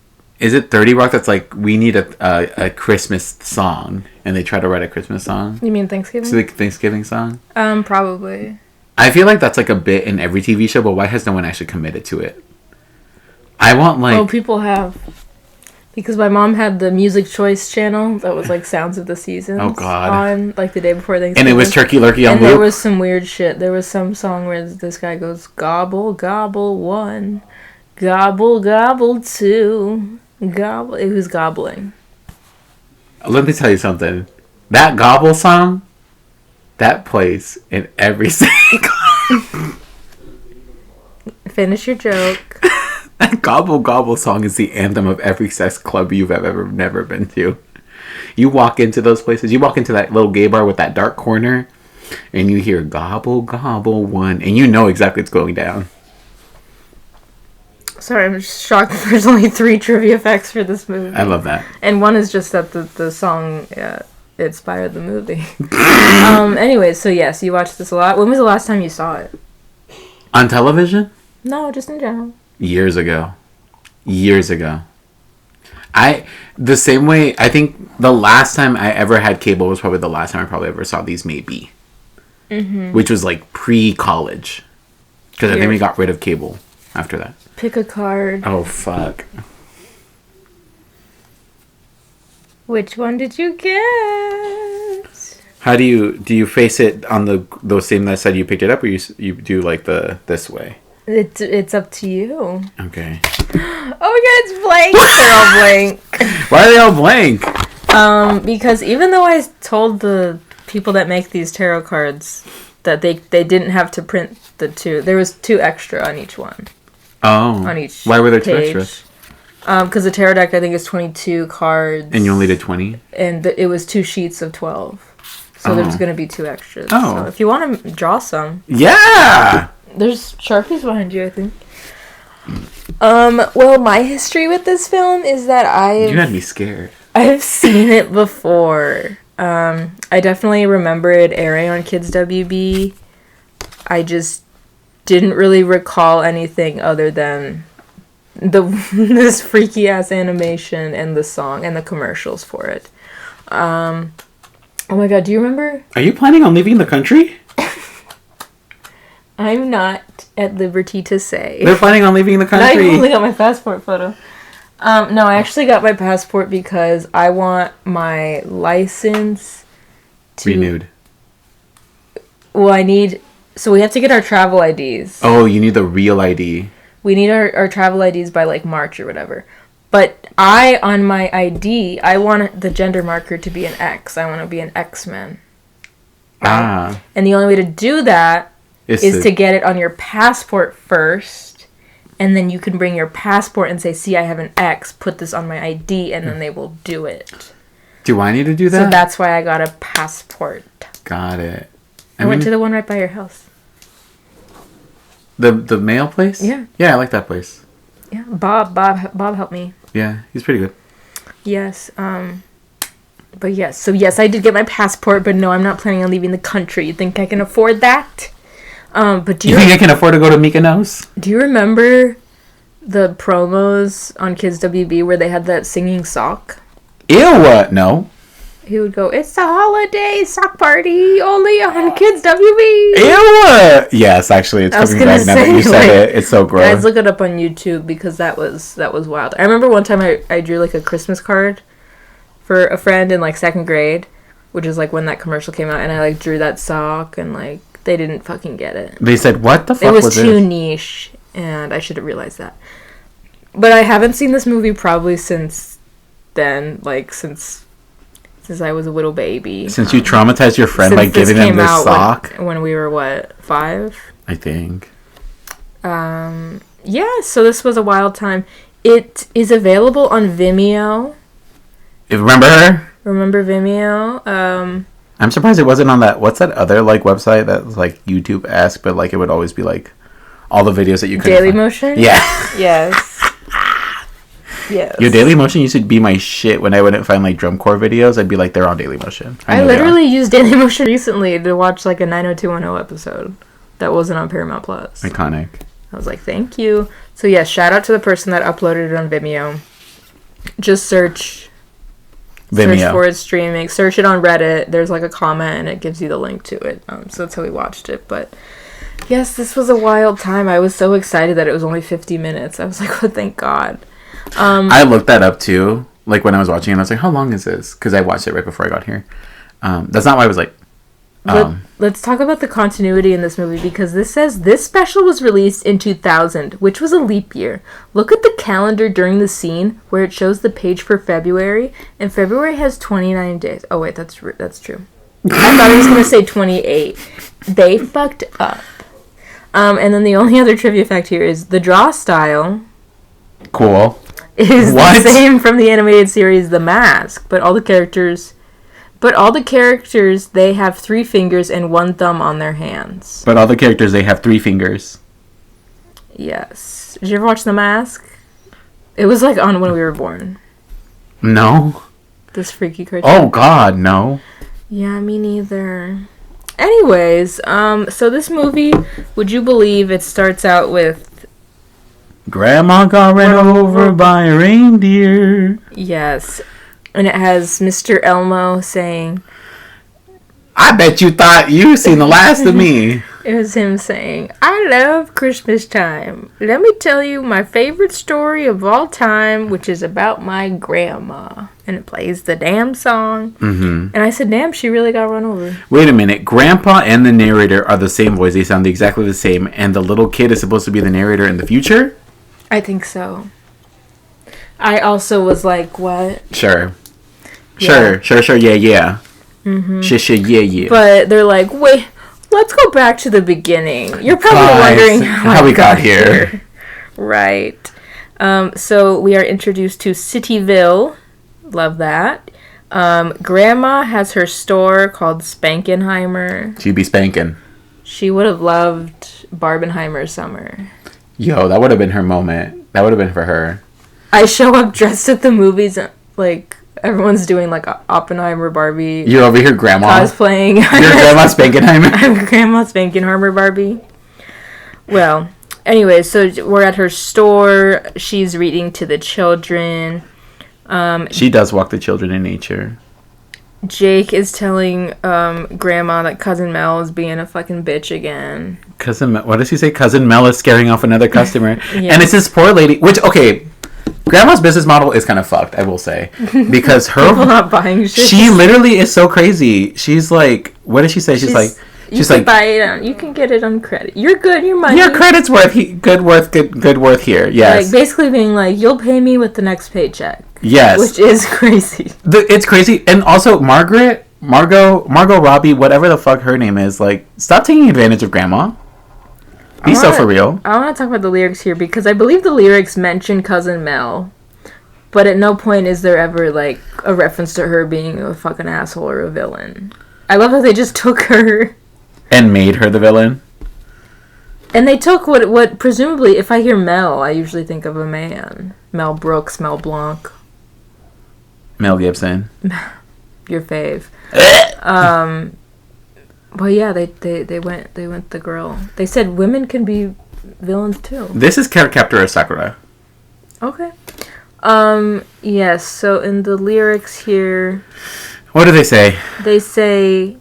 30 Rock that's like, we need a Christmas song, and they try to write a Christmas song? You mean Thanksgiving? It's like a Thanksgiving song? Probably. I feel like that's like a bit in every TV show, but why has no one actually committed to it? I want like... Oh, people have. Because my mom had the Music Choice channel that was like Sounds of the Seasons. Oh, God. On like the day before Thanksgiving. And it was Turkey Lurkey on And loop? there was some weird shit. There was some song where this guy goes, gobble, gobble, one. Gobble, gobble, two. Gobble. It was gobbling. Let me tell you something. That gobble song, that plays in every single... Finish your joke. That Gobble Gobble song is the anthem of every sex club you've ever never been to. You walk into those places, you walk into that little gay bar with that dark corner, and you hear Gobble Gobble one, and you know exactly what's going down. Sorry, I'm just shocked there's only 3 trivia facts for this movie. I love that. And one is just that the song inspired the movie. Anyways, so yes, you watched this a lot. When was the last time you saw it? On television? No, just in general. Years ago. The same way, I think the last time I ever had cable was probably the last time I probably ever saw These May Be. Mm-hmm. Which was like pre-college. Because I think we got rid of cable after that. Pick a card. Oh, fuck. Which one did you get? How do you face it on those same that side you picked it up, or you do like this way? It's up to you. Okay. Oh my god, it's blank. They're all blank. Why are they all blank? Because even though I told the people that make these tarot cards that they didn't have to print the 2, there was 2 extra on each one. Oh. On each. Why were there 2 page. extras? Because the tarot deck I think is 22 cards. And you only did 20? And it was 2 sheets of 12. So there's going to be 2 extras. Oh. So if you want to draw some. Yeah! There's Sharpies behind you, I think. Well, my history with this film is that You had me scared. I've seen it before. I definitely remember it airing on Kids WB. I just didn't really recall anything other than this freaky ass animation and the song and the commercials for it. Oh my god, do you remember? Are you planning on leaving the country? I'm not at liberty to say. They're planning on leaving the country. I only got my passport photo. No, I actually got my passport because I want my license to... Renewed. Well, so we have to get our travel IDs. Oh, you need the real ID. We need our travel IDs by like March or whatever. But on my ID, I want the gender marker to be an X. I want to be an X-Men. Right? Ah. And the only way to do that is to get it on your passport first, and then you can bring your passport and say, see, I have an X, put this on my ID, and then they will do it. Do I need to do that? So that's why I got a passport. Got it. I went to the one right by your house. The mail place? Yeah. Yeah, I like that place. Yeah, Bob helped me. Yeah, he's pretty good. Yes, but yes. So yes, I did get my passport, but no, I'm not planning on leaving the country. You think I can afford that? But do you think I can afford to go to Mykonos? Do you remember the promos on Kids WB where they had that singing sock? Ew, no. He would go, it's a holiday sock party only on Kids WB. Ew. Yes, actually, it's coming back now that you said it. It's so gross. Guys, look it up on YouTube because that was wild. I remember one time I drew like a Christmas card for a friend in like 2nd grade, which is like when that commercial came out, and I like drew that sock and like they didn't fucking get it. They said, what the fuck was this? It was too niche, and I should have realized that. But I haven't seen this movie probably since then, like since I was a little baby. Since you traumatized your friend by giving them this sock? When we were, what, 5? I think. Yeah, so this was a wild time. It is available on Vimeo. Remember her? Remember Vimeo? I'm surprised it wasn't on that. What's that other like website that's like YouTube-esque, but like it would always be like all the videos that you could. Dailymotion? Yeah. Yes. Yes. Your Dailymotion used to be my shit when I wouldn't find like drum corps videos. I'd be like, they're on Dailymotion. I literally used Dailymotion recently to watch like a 90210 episode. that wasn't on Paramount Plus. Iconic. I was like, thank you. So yeah, shout out to the person that uploaded it on Vimeo. Just search Vimeo. for it streaming. Search it on Reddit. There's like a comment and it gives you the link to it. So that's how we watched it. But yes, this was a wild time. I was so excited that it was only 50 minutes. I was like, oh, thank God. I looked that up too. Like when I was watching it, I was like, how long is this? Because I watched it right before I got here. That's not why I was like... Let's talk about the continuity in this movie, because this says this special was released in 2000, which was a leap year. Look at the calendar during the scene where it shows the page for February, and February has 29 days. Oh wait, that's true. I thought I was going to say 28. They fucked up. And then the only other trivia fact here is the draw style. Cool. Is the same from the animated series The Mask, but all the characters, they have 3 fingers and 1 thumb on their hands. But all the characters, they have 3 fingers. Yes. Did you ever watch The Mask? It was like on when we were born. No. This freaky cartoon. Oh God, no. Yeah, me neither. Anyways, so this movie, would you believe it starts out with Grandma got ran over by a reindeer. Yes. And it has Mr. Elmo saying, I bet you thought you seen the last of me. it was him saying, I love Christmas time. Let me tell you my favorite story of all time, which is about my grandma. And it plays the damn song. Mm-hmm. And I said, damn, she really got run over. Wait a minute. Grandpa and the narrator are the same voice. They sound exactly the same. And the little kid is supposed to be the narrator in the future? I think so. I also was like, what? Sure. Yeah. Sure, yeah. Mm-hmm. Yeah. But they're like, wait, let's go back to the beginning. You're probably wondering how we got here. Right. So we are introduced to Cityville. Love that. Grandma has her store called Spankenheimer. She'd be spanking. She would have loved Barbenheimer Summer. Yo, that would have been her moment. That would have been for her. I show up dressed at the movies, like, everyone's doing, like, Oppenheimer Barbie. You're over here, Grandma. Cosplaying. You're Grandma Spankenheimer. I'm Grandma Spankenheimer Barbie. Well, anyway, so we're at her store. She's reading to the children. She does walk the children in nature. Jake is telling Grandma that Cousin Mel is being a fucking bitch again. What does he say? Cousin Mel is scaring off another customer. Yeah. And it's this poor lady, which, okay, Grandma's business model is kind of fucked, I will say. Because people not buying shit. She literally is so crazy. She's like, what does she say? She's like, buy it you can get it on credit. You're good, your money. Your credit's good worth here. Yes. Like, basically being like, you'll pay me with the next paycheck. Yes. Which is crazy. It's crazy. And also, Margot Robbie, whatever the fuck her name is, like, stop taking advantage of Grandma. Be so for real. I want to talk about the lyrics here, because I believe the lyrics mention Cousin Mel, but at no point is there ever, like, a reference to her being a fucking asshole or a villain. I love how they just took her and made her the villain. And they took what presumably, if I hear Mel, I usually think of a man. Mel Brooks, Mel Blanc. Mel Gibson. Your fave. Well, yeah, they went the girl. They said women can be villains too. This is Cardcaptor Sakura. Okay. Yes, so in the lyrics here, what do they say? They say,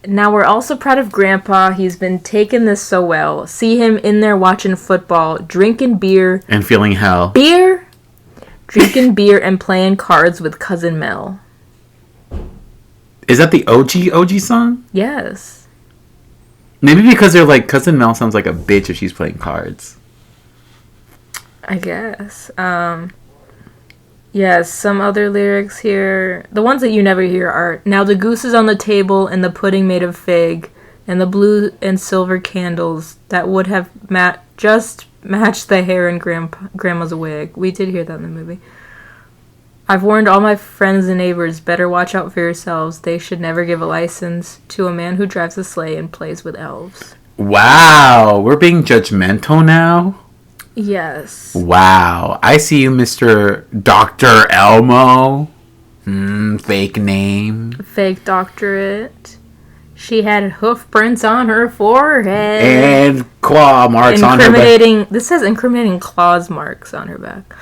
now we're also proud of Grandpa. He's been taking this so well. See him in there watching football, drinking beer. And feeling hell. Beer? Drinking beer and playing cards with Cousin Mel. Is that the OG song? Yes. Maybe because they're like, Cousin Mel sounds like a bitch if she's playing cards. I guess. Yes, some other lyrics here. The ones that you never hear are, now the goose is on the table and the pudding made of fig and the blue and silver candles that would have just matched the hair in Grandma's wig. We did hear that in the movie. I've warned all my friends and neighbors, better watch out for yourselves. They should never give a license to a man who drives a sleigh and plays with elves. Wow, we're being judgmental now? Yes. Wow. I see you, Mr. Dr. Elmo. Fake name. Fake doctorate. She had hoof prints on her forehead. And claw marks on her back. This says incriminating claws marks on her back.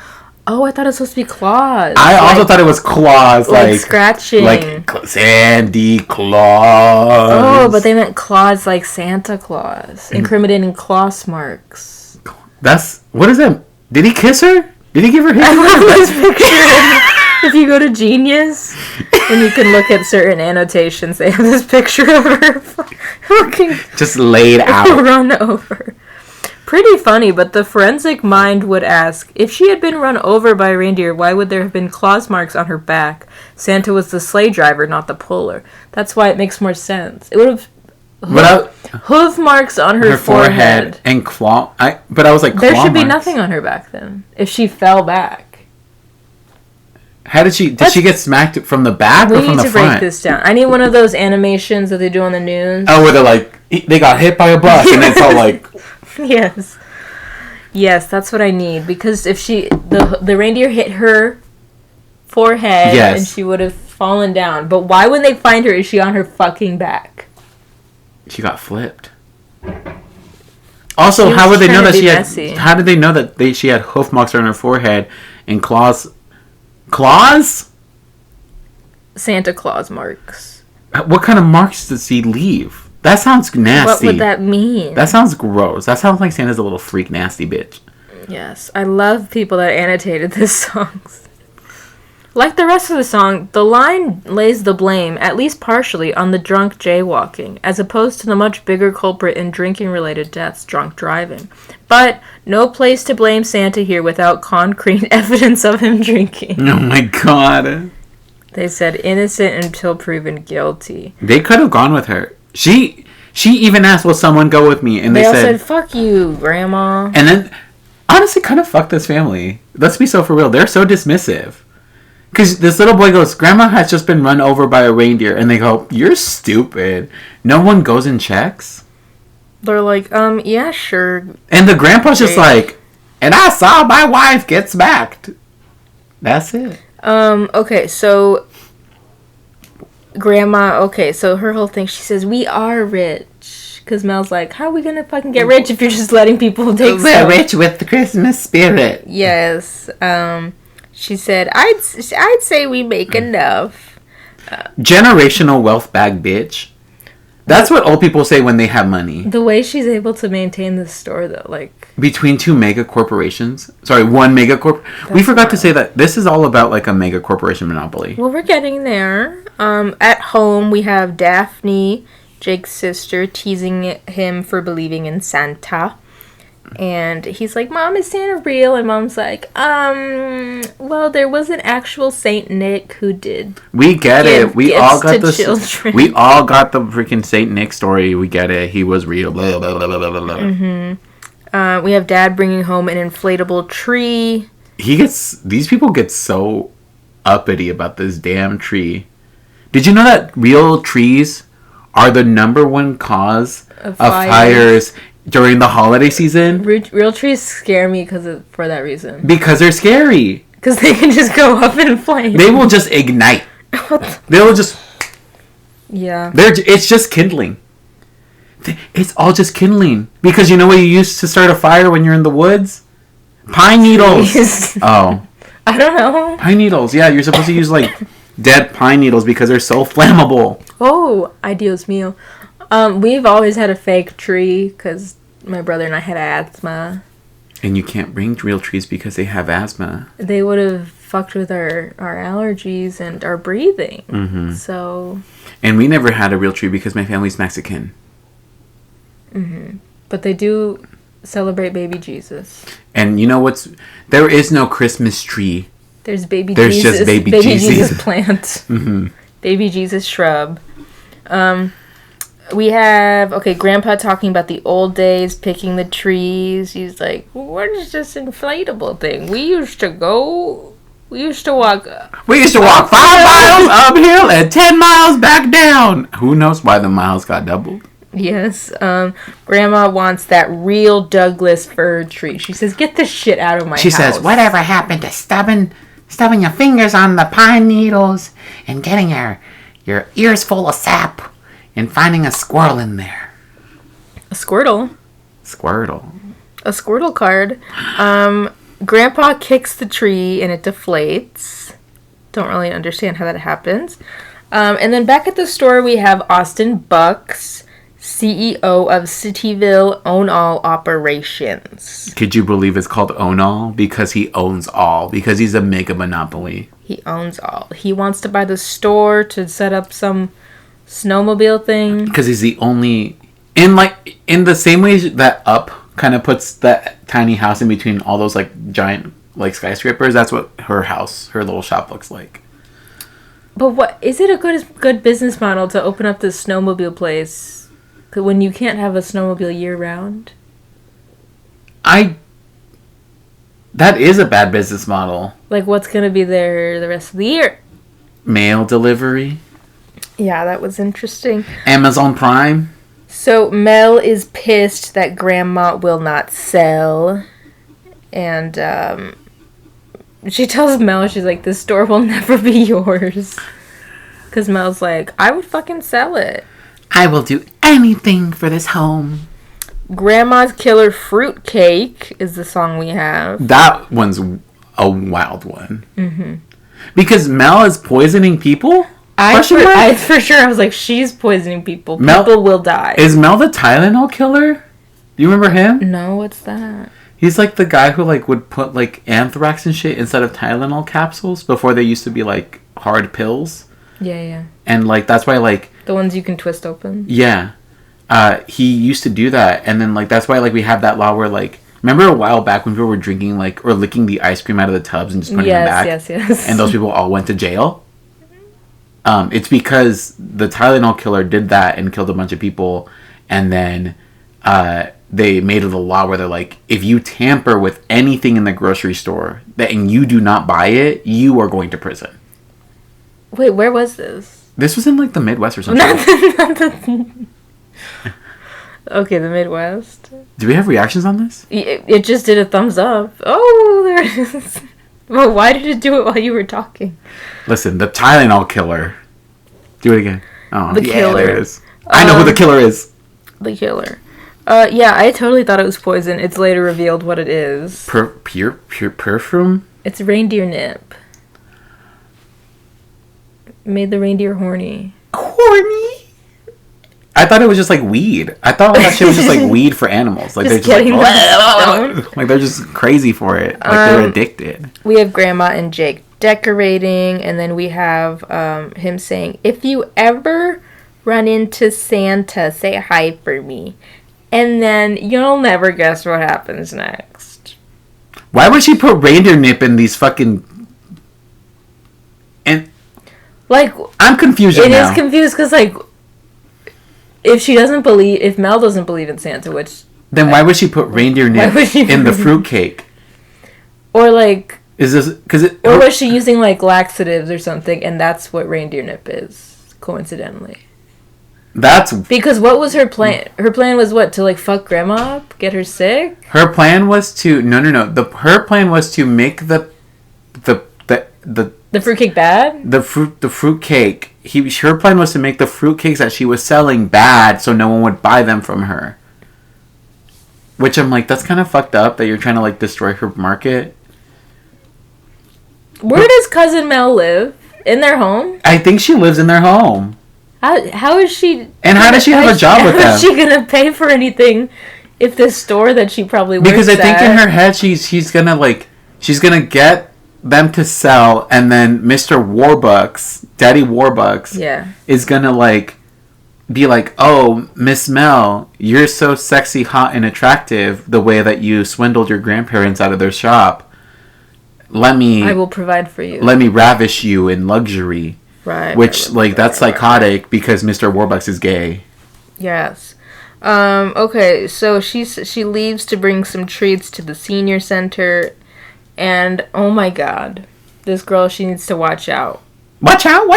Oh, I thought it was supposed to be claws. I also thought it was claws. Like scratching. Like Sandy Claus. Oh, but they meant claws like Santa Claus. Incriminating claws marks. What is that? Did he kiss her? Did he give her his? I love this picture. If you go to Genius and you can look at certain annotations, they have this picture of her looking just laid out. Run over. Pretty funny, but the forensic mind would ask, if she had been run over by a reindeer, why would there have been claws marks on her back? Santa was the sleigh driver, not the puller. That's why it makes more sense. It would have hoof marks on her forehead and claw. But I was like, there should be nothing on her back then if she fell back. How did she? Did she get smacked from the back or from the front? We need to break this down. I need one of those animations that they do on the news. Oh, where they're like, they got hit by a bus, and it's all like. Yes, that's what I need, because if the reindeer hit her forehead and she would have fallen down. But why when they find her is she on her fucking back? She got flipped. Also, how would they know that she had? How did they know that she had hoof marks on her forehead and claws? Claws? Santa Claus marks. What kind of marks does he leave? That sounds nasty. What would that mean? That sounds gross. That sounds like Santa's a little freak nasty bitch. Yes. I love people that annotated this song. Like the rest of the song, the line lays the blame, at least partially, on the drunk jaywalking, as opposed to the much bigger culprit in drinking-related deaths, drunk driving. But no place to blame Santa here without concrete evidence of him drinking. Oh my god. They said innocent until proven guilty. They could have gone with her. She even asked, will someone go with me? And they all said, fuck you, Grandma. And then, honestly, kind of fuck this family. Let's be so for real. They're so dismissive. Because this little boy goes, Grandma has just been run over by a reindeer. And they go, you're stupid. No one goes and checks? They're like, yeah, sure. And the grandpa's just like, and I saw my wife get smacked. That's it. Okay, so... Grandma, so her whole thing, she says, we are rich. Because Mel's like, how are we going to fucking get rich if you're just letting people take We're rich with the Christmas spirit. Yes. She said, I'd say we make enough. Generational wealth bag, bitch. That's what old people say when they have money. The way she's able to maintain this store, though, like... Between two mega corporations. Sorry, one mega corp... We forgot to say that this is all about, like, a mega corporation monopoly. Well, we're getting there. At home, we have Daphne, Jake's sister, teasing him for believing in Santa. And he's like, Mom, is Santa real? And Mom's like, well, there was an actual Saint Nick who did. We get it. We all got the children. We all got the freaking Saint Nick story. We get it. He was real. Blah, blah, blah, blah, blah. Mm-hmm. We have Dad bringing home an inflatable tree. These people get so uppity about this damn tree. Did you know that real trees are the number one cause of fires during the holiday season? Real trees scare me for that reason. Because they're scary. Because they can just go up in flames. They will just ignite. They will just... Yeah. It's just kindling. It's all just kindling. Because you know what you use to start a fire when you're in the woods? Pine needles. Oh. I don't know. Pine needles. Yeah, you're supposed to use, like, dead pine needles because they're so flammable. Oh, Dios mío. We've always had a fake tree because my brother and I had asthma. And you can't bring real trees because they have asthma. They would have fucked with our allergies and our breathing. Mm-hmm. So. And we never had a real tree because my family's Mexican. Mm-hmm. But they do celebrate baby Jesus. And you know there is no Christmas tree. There's baby Jesus. There's just baby Jesus plant. Mm-hmm. Baby Jesus shrub. We have, Grandpa talking about the old days, picking the trees. He's like, what is this inflatable thing? We used to walk 5 miles uphill and 10 miles back down. Who knows why the miles got doubled? Yes. Grandma wants that real Douglas fir tree. She says, get this shit out of my house. She says, whatever happened to stubbing your fingers on the pine needles and getting your ears full of sap and finding a squirrel in there. A Squirtle. Squirtle. A Squirtle card. Grandpa kicks the tree and it deflates. Don't really understand how that happens. And then back at the store we have Austin Bucks, CEO of Cityville Own All Operations. Could you believe it's called Own All? Because he owns all. Because he's a mega monopoly. He owns all. He wants to buy the store to set up some snowmobile thing. Because he's the only... In the same way that Up kind of puts that tiny house in between all those, like, giant, like, skyscrapers, that's what her house, her little shop looks like. But what... Is it a good business model to open up this snowmobile place when you can't have a snowmobile year-round? That is a bad business model. Like, what's going to be there the rest of the year? Mail delivery. Yeah, that was interesting. Amazon Prime. So, Mel is pissed that Grandma will not sell. And, she tells Mel, she's like, this store will never be yours. Because Mel's like, I would fucking sell it. I will do anything for this home. Grandma's Killer Fruitcake is the song we have. That one's a wild one. Mm-hmm. Because Mel is poisoning people? I for sure, I was like, she's poisoning people. People will die. Is Mel the Tylenol killer? Do you remember him? No, what's that? He's like the guy who like would put like anthrax and shit inside of Tylenol capsules before they used to be like hard pills. Yeah. And like that's why like... The ones you can twist open? Yeah. He used to do that, and then like that's why like we have that law where like remember a while back when people were drinking like or licking the ice cream out of the tubs and just putting them back. Yes. And those people all went to jail. It's because the Tylenol killer did that and killed a bunch of people, and then they made it a law where they're like, if you tamper with anything in the grocery store and you do not buy it, you are going to prison. Wait, where was this? This was in like the Midwest or something. Okay, the Midwest. Do we have reactions on this? It just did a thumbs up. Oh, there it is. Well, why did it do it while you were talking? Listen, the Tylenol killer. Do it again. Oh, the killer. There it is. I know who the killer is. The killer. Yeah, I totally thought it was poison. It's later revealed what it is. Pure perfume? It's reindeer nip. Made the reindeer horny. Horny? I thought it was just like weed. I thought that shit was just like weed for animals. Like just they're getting just like they're just crazy for it. Like they're addicted. We have Grandma and Jake decorating, and then we have him saying, "If you ever run into Santa, say hi for me." And then you'll never guess what happens next. Why would she put reindeer nip in these fucking... And... Like... I'm confused now. It is confused because, like... If Mel doesn't believe in Santa, which... Then why would she put reindeer nip in the fruitcake? Or, like... Is this... Or was she using, like, laxatives or something, and that's what reindeer nip is, coincidentally. That's... Because what was her plan? Her plan was what? To, like, fuck Grandma up? Get her sick? Her plan was to... No. Her plan was to make the fruitcake bad? The fruitcake. Her plan was to make the fruitcakes that she was selling bad so no one would buy them from her. Which I'm like, that's kind of fucked up that you're trying to, like, destroy her market. Where does Cousin Mel live? In their home? I think she lives in their home. How is she... And how does she have a job with them? How is she going to pay for anything if this store that she probably works at... Because I think in her head she's going to, like... She's going to get them to sell, and then Mr. Warbucks, Daddy Warbucks, is going to, like... Be like, oh, Miss Mel, you're so sexy, hot, and attractive the way that you swindled your grandparents out of their shop. I will provide for you. Let me ravish you in luxury. Right. Which, that's psychotic because Mr. Warbucks is gay. Yes. Okay, so she leaves to bring some treats to the senior center, and oh my god, this girl, she needs to watch out. Watch out!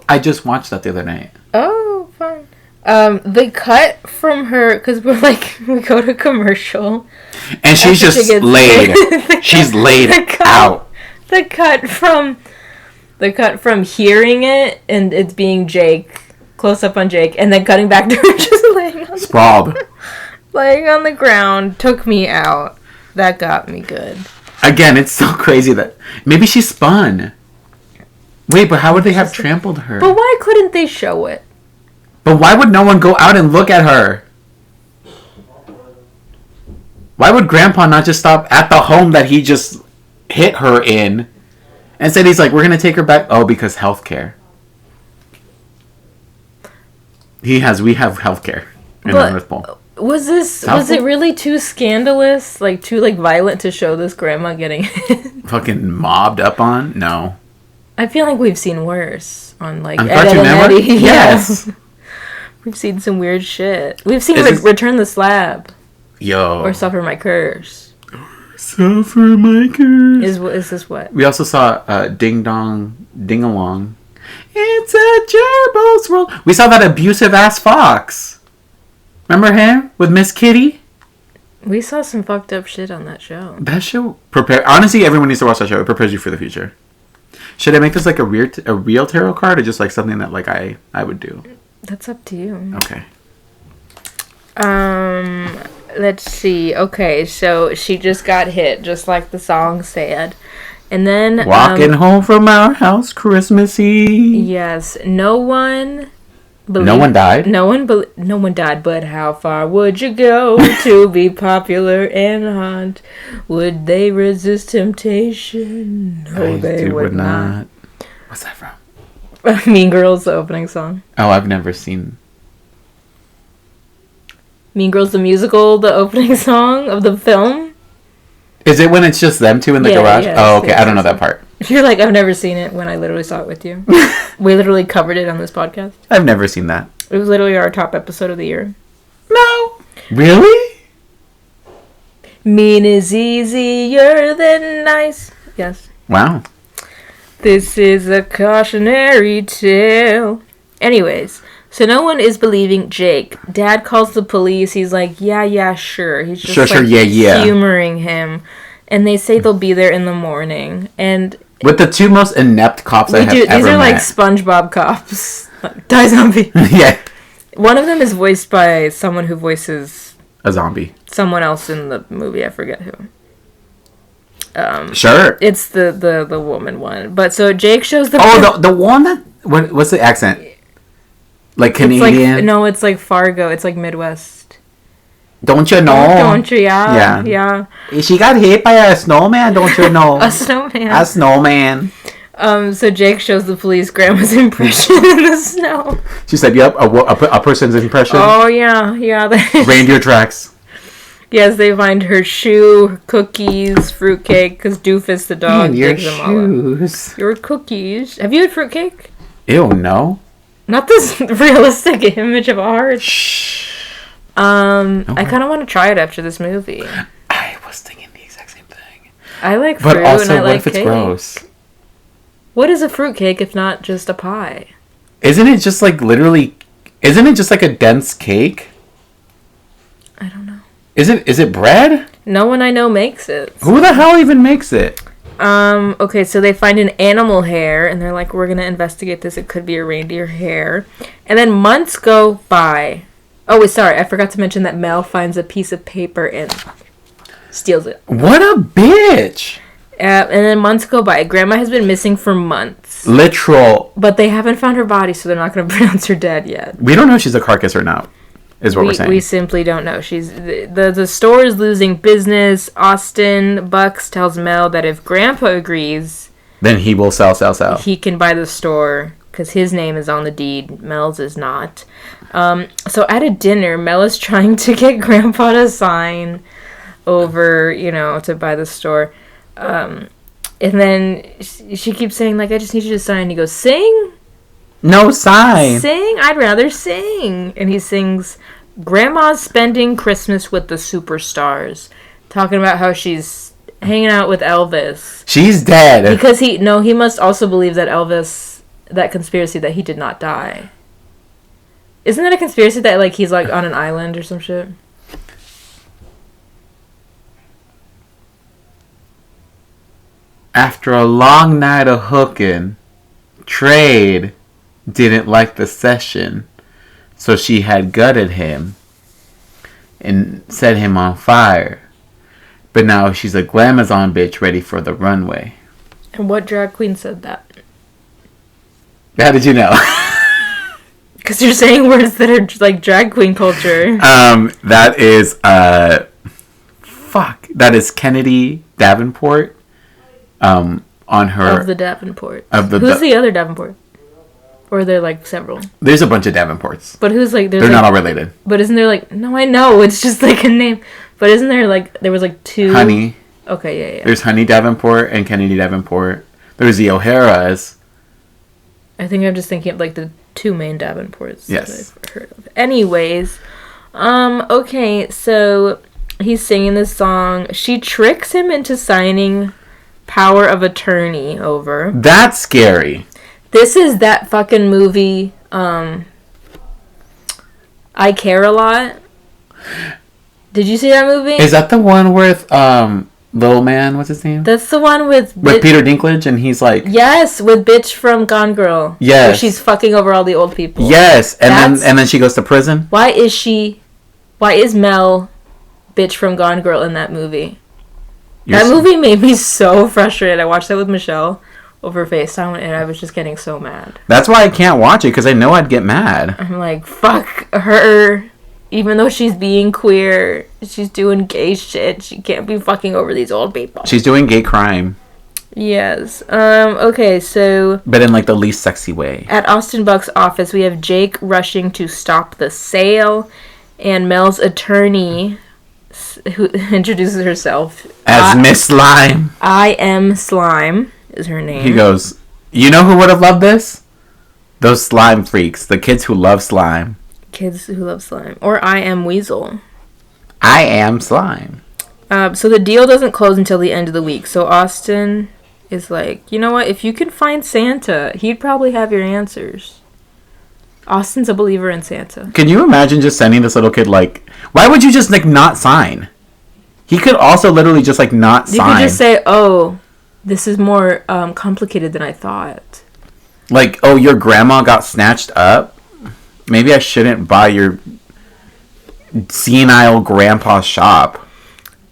I just watched that the other night. Oh, fine. They cut from her, because we go to commercial. And she's just laid. She's laid out. The cut from hearing it, and it's being Jake close up on Jake, and then cutting back to her just Sprawled. laying on the ground took me out. That got me good. Again, it's so crazy that maybe she spun. Wait, but how would they have trampled her? But why couldn't they show it? But why would no one go out and look at her? Why would Grandpa not just stop at the home that he just hit her in and said he's like, we're going to take her back? Oh, because healthcare. We have healthcare in the North Pole. Was it really too scandalous? Like, too, like, violent to show this grandma getting hit? Fucking mobbed up on? No. I feel like we've seen worse on, like, On Ed, Cartoon Ed, and Network? Eddie. Yes. Yeah. We've seen some weird shit. We've seen Is this- Return the Slab. Yo. Or Suffer My Curse. Suffer my curse. Is this what? We also saw Ding Dong, Ding Along. It's a gerbil's world. We saw that abusive ass fox. Remember him with Miss Kitty? We saw some fucked up shit on that show. That show honestly, everyone needs to watch that show. It prepares you for the future. Should I make this like a real tarot card, or just like something that like I would do? That's up to you. Okay. Let's see. Okay, so she just got hit, just like the song said. And then Walking home from our house Christmas-y. yes, no one died? No one died, but how far would you go to be popular and hot? Would they resist temptation? No, they would not. What's that from? Mean Girls, the opening song. Oh, I've never seen. Mean Girls, the musical, the opening song of the film. Is it when it's just them two in the garage? Yes, Oh, okay. yes, I don't know that part. You're like, I've never seen it when I literally saw it with you. We literally covered it on this podcast. I've never seen that. It was literally our top episode of the year. No. Really? Mean is easier than nice. Yes. Wow. This is a cautionary tale. Anyways, so no one is believing Jake. Dad calls the police. He's like, yeah, sure. He's just Sure, yeah. humoring him. And they say they'll be there in the morning. And With the two most inept cops I have ever met. these are like SpongeBob cops. Die zombie. Yeah. One of them is voiced by someone who voices A zombie. someone else in the movie. I forget who. Sure. It's the woman one. But so Jake shows the... Oh, the one that... What's the accent? Like Canadian? It's like Fargo. It's like Midwest. Don't you know? Don't you? Yeah. She got hit by a snowman, don't you know? A snowman. A snowman. So Jake shows the police grandma's impression in the snow. She said, yep, a person's impression. Oh, yeah. Reindeer tracks. Yes, they find her shoe, cookies, fruitcake, because Doofus the dog And your digs them all up. shoes. Your cookies. Have you had fruitcake? Ew, no. Not this realistic image of a heart. Shh. I kind of want to try it after this movie. I was thinking the exact same thing. I like But fruit also, and I what like if it's cake. gross? What is a fruitcake if not just a pie? Isn't it just like literally... Isn't it just like a dense cake? I don't know. Is it bread? No one I know makes it. Who the hell even makes it? Okay, so they find an animal hair, and they're like, we're gonna investigate this. It could be a reindeer hair. And then months go by. Oh, wait, sorry, I forgot to mention that Mel finds a piece of paper and steals it. What a bitch! And then months go by. Grandma has been missing for months. Literal. But they haven't found her body, so they're not gonna pronounce her dead yet. We don't know if she's a carcass or not, is what we're saying. We simply don't know. She's the store is losing business. Austin Bucks tells Mel that if Grandpa agrees, Then he will sell. he can buy the store because his name is on the deed. Mel's is not. So at a dinner, Mel is trying to get Grandpa to sign over, to buy the store. And then she keeps saying, like, I just need you to sign. He goes, sing? No sign. Sing? I'd rather sing. And he sings, Grandma's spending Christmas with the superstars. Talking about how she's hanging out with Elvis. She's dead. Because he must also believe that Elvis, that conspiracy that he did not die. Isn't that a conspiracy that, like, he's, like, on an island or some shit? After a long night of hooking, Trade didn't like the session. So she had gutted him and set him on fire. But now she's a glamazon bitch ready for the runway. And what drag queen said that? How did you know? Because you're saying words that are like drag queen culture. That is, that is Kennedy Davenport, on her... Of the Davenport. Who's the other Davenport? Or are there like several? There's a bunch of Davenports. But who's like... They're not all related. But isn't there like... No, I know. It's just like a name. But isn't there like... There was like two... Honey. Okay, yeah. There's Honey Davenport and Kennedy Davenport. There's the O'Haras. I think I'm just thinking of like the two main Davenports yes. that I've heard of. Anyways, okay, so he's singing this song. She tricks him into signing power of attorney over. That's scary. This is that fucking movie, I Care a Lot. Did you see that movie? Is that the one with little man? What's his name? That's the one with Peter Dinklage, and he's like, yes, with bitch from Gone Girl. Yes, where she's fucking over all the old people. Yes, and then she goes to prison. Why is Mel bitch from Gone Girl in that movie? That movie made me so frustrated. I watched that with Michelle over FaceTime, and I was just getting so mad. That's why I can't watch it, because I know I'd get mad. I'm like, fuck her. Even though she's being queer, she's doing gay shit. She can't be fucking over these old people. She's doing gay crime. Yes. Okay, so... But in, like, the least sexy way. At Austin Buck's office, we have Jake rushing to stop the sale, and Mel's attorney, who introduces herself as Miss Slime. I am Slime is her name. He goes, you know who would have loved this? Those slime freaks. The kids who love slime. Kids who love slime. Or I am Weasel. I am Slime. So the deal doesn't close until the end of the week. So Austin is like, you know what? If you can find Santa, he'd probably have your answers. Austin's a believer in Santa. Can you imagine just sending this little kid, like... Why would you just, like, not sign? He could also literally just, like, not sign. You could just say, oh... This is more complicated than I thought. Like, oh, your grandma got snatched up? Maybe I shouldn't buy your senile grandpa's shop.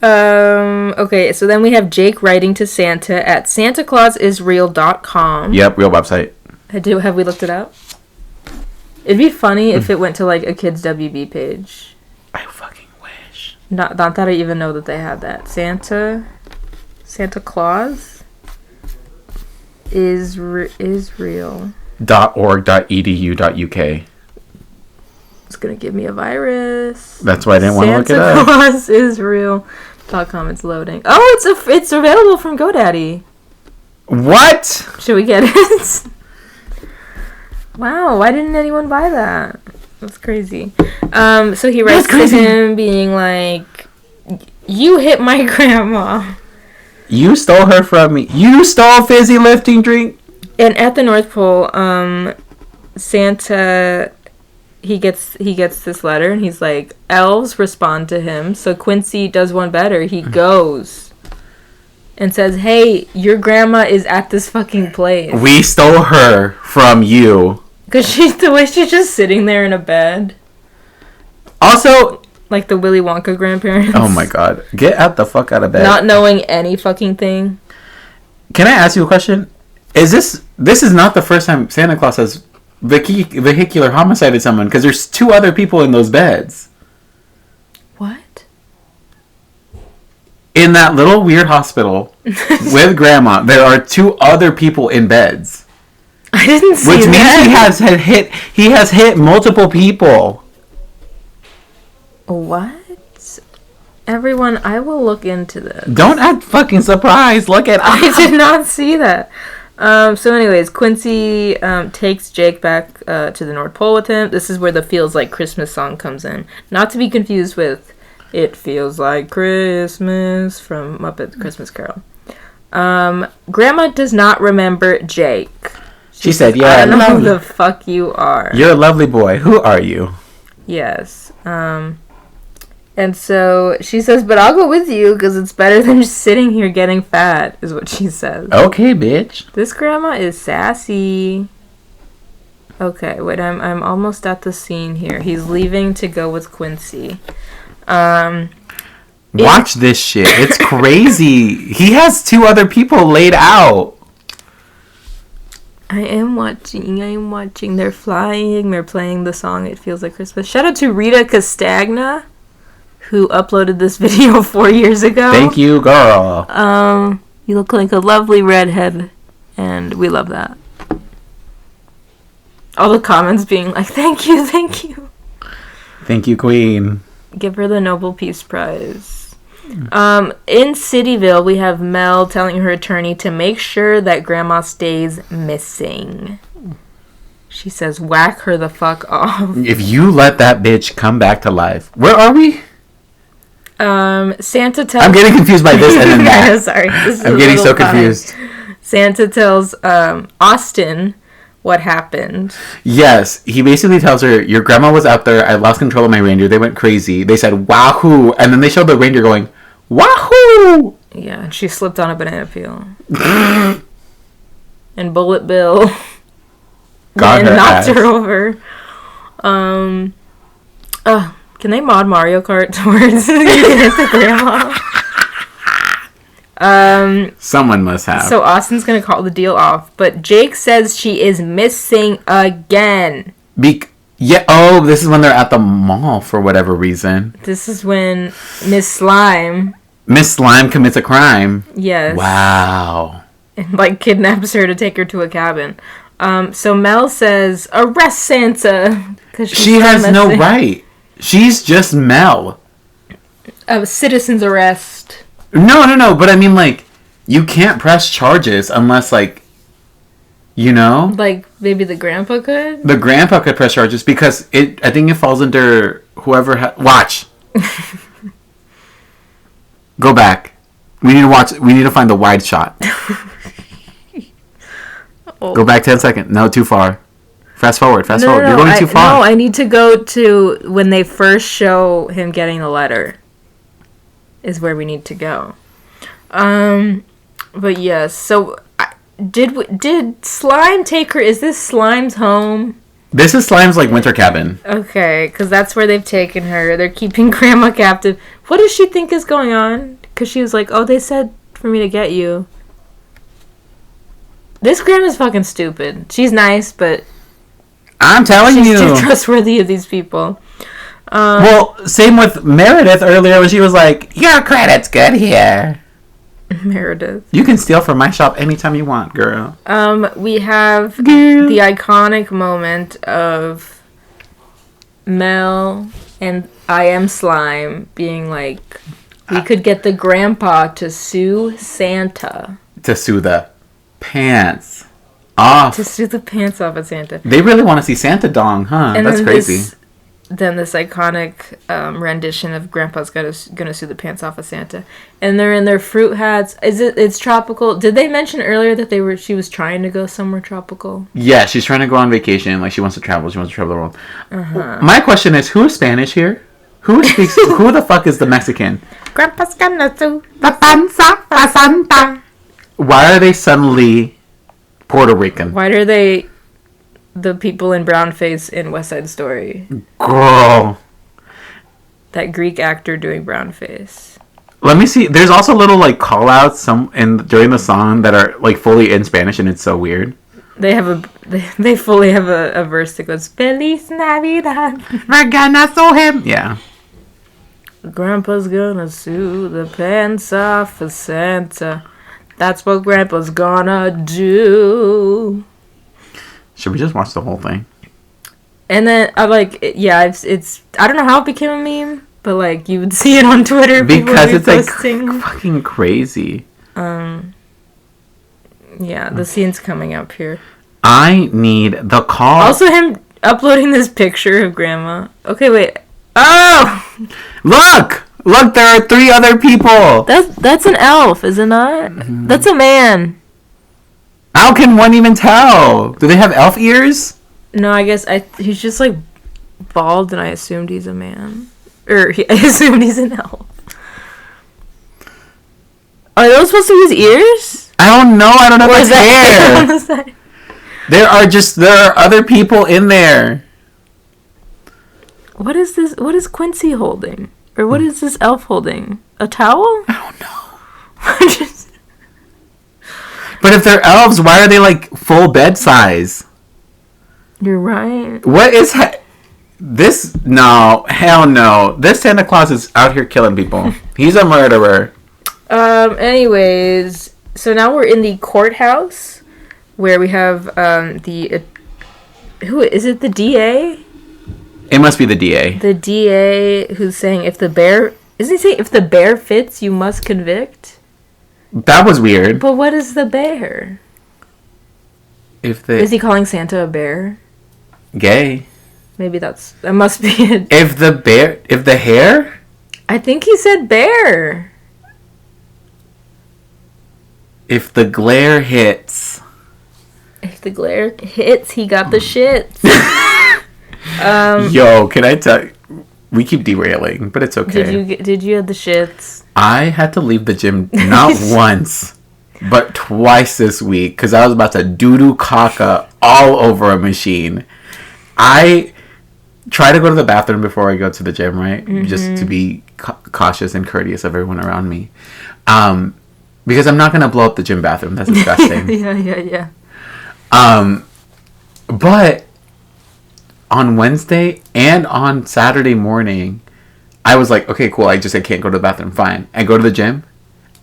Okay, so then we have Jake writing to Santa at SantaClausIsReal.com. Yep, real website. Have we looked it up? It'd be funny if it went to, like, a kid's WB page. I fucking wish. Not that I even know that they had that. Santa Claus is real. .org.edu.uk. It's gonna give me a virus. That's why I didn't want to look it up. SantaClausIsReal.com. It's loading. Oh, it's available from GoDaddy. What? Should we get it? Wow, why didn't anyone buy that? That's crazy. So he writes to him being like, you hit my grandma. You stole her from me. You stole fizzy lifting drink. And at the North Pole, Santa, he gets this letter, and he's like, elves respond to him. So Quincy does one better. He goes and says, hey, your grandma is at this fucking place. We stole her from you. Because the way she's just sitting there in a bed. Also... Like the Willy Wonka grandparents. Oh my god. Get out the fuck out of bed. Not knowing any fucking thing. Can I ask you a question? This is not the first time Santa Claus has vehicular homicided someone, because there's 2 other people in those beds. What? In that little weird hospital with grandma, there are 2 other people in beds. I didn't see Which that. means he has hit multiple people. What? Everyone, I will look into this. Don't act fucking surprised. Look at I did not see that. So anyways, Quincy takes Jake back to the North Pole with him. This is where the Feels Like Christmas song comes in. Not to be confused with It Feels Like Christmas from Muppet Christmas Carol. Grandma does not remember Jake. She said, yeah, I don't know who the fuck you are. You're a lovely boy. Who are you? Yes. And so she says, but I'll go with you because it's better than just sitting here getting fat, is what she says. Okay, bitch. This grandma is sassy. Okay, wait, I'm almost at the scene here. He's leaving to go with Quincy. Watch this shit. It's crazy. He has 2 other people laid out. I am watching. They're flying. They're playing the song It Feels Like Christmas. Shout out to Rita Castagna, who uploaded this video 4 years ago. Thank you, girl. You look like a lovely redhead, and we love that. All the comments being like, thank you. Thank you, Queen. Give her the Nobel Peace Prize. In Cityville, we have Mel telling her attorney to make sure that Grandma stays missing. She says, whack her the fuck off. If you let that bitch come back to life. Where are we? Santa tells... I'm getting confused by this and then that. Sorry. I'm getting so confused. Santa tells Austin what happened. Yes, he basically tells her, your grandma was out there, I lost control of my reindeer, they went crazy. They said, wahoo! And then they showed the reindeer going, wahoo! Yeah, and she slipped on a banana peel. And Bullet Bill Got her knocked ass. her over. Can they mod Mario Kart towards you can hit the grandma? Someone must have. So Austin's gonna call the deal off, but Jake says she is missing again. This is when they're at the mall for whatever reason. This is when Miss Slime commits a crime. Yes. Wow. And kidnaps her to take her to a cabin. So Mel says, arrest Santa. 'Cause She has no right. She's just Mel. A citizen's arrest. No, but I mean, you can't press charges unless, Maybe the grandpa could? The grandpa could press charges because I think it falls under whoever watch. Go back. We need to watch. We need to find the wide shot. Go back 10 seconds. No, too far. Fast forward. You're going too far. No, I need to go to when they first show him getting the letter. Is where we need to go. But yes, so did Slime take her? Is this Slime's home? This is Slime's winter cabin. Okay, because that's where they've taken her. They're keeping Grandma captive. What does she think is going on? Because she was like, "Oh, they said for me to get you." This Grandma's fucking stupid. She's nice, but I'm telling you, she's too trustworthy of these people. Well, same with Meredith earlier when she was like, your credit's good here. Meredith. You can steal from my shop anytime you want, girl. We have the iconic moment of Mel and I Am Slime being like, we could get the grandpa to sue Santa. To sue the pants off. To sue the pants off of Santa. They really want to see Santa dong, huh? And that's crazy. Then this iconic rendition of Grandpa's gonna sue the pants off of Santa, and they're in their fruit hats. It's tropical? Did they mention earlier that she was trying to go somewhere tropical? Yeah, she's trying to go on vacation. She wants to travel. She wants to travel the world. Uh-huh. My question is, who is Spanish here? Who speaks? Who the fuck is the Mexican? Grandpa's gonna sue the pants off of Santa. Why are they suddenly Puerto Rican? Why are they the people in brownface in West Side Story? Girl. That Greek actor doing brownface. Let me see. There's also little call-outs during the song that are fully in Spanish, and it's so weird. They fully have a verse that goes Feliz Navidad. We're gonna sue him. Yeah. Grandpa's gonna sue the pants off of Santa. That's what Grandpa's gonna do. Should we just watch the whole thing? And then it's I don't know how it became a meme, but you would see it on Twitter because it's fucking crazy. Yeah, the scene's coming up here. I need the call. Also, him uploading this picture of Grandma. Okay, wait. Oh, look, there are 3 other people. That's an elf, is it not? Mm-hmm. That's a man. How can one even tell? Do they have elf ears? No, I guess he's just bald, and I assumed he's a man. I assumed he's an elf. Are those supposed to be his ears? I don't know. I don't have his hair. There are other people in there. What is this? What is Quincy holding? Or what is this elf holding? A towel? I don't know. But if they're elves, why are they like full bed size? You're right. What is this? No, hell no. This Santa Claus is out here killing people. He's a murderer. Anyways, so now we're in the courthouse where we have who is it? The DA? It must be the DA. The DA who's saying if the bear fits, you must convict. That was weird. But what is the bear? Is he calling Santa a bear? Gay. Maybe that must be it. If the hair? I think he said bear. If the glare hits. If the glare hits, he got the shits. Yo, can I tell you? We keep derailing, but it's okay. Did you have the shits? I had to leave the gym not once, but twice this week because I was about to doo-doo caca all over a machine. I try to go to the bathroom before I go to the gym, right? Mm-hmm. Just to be cautious and courteous of everyone around me. Because I'm not going to blow up the gym bathroom. That's disgusting. Yeah. But on Wednesday and on Saturday morning, I was like, okay, cool. I can't go to the bathroom. Fine. I go to the gym.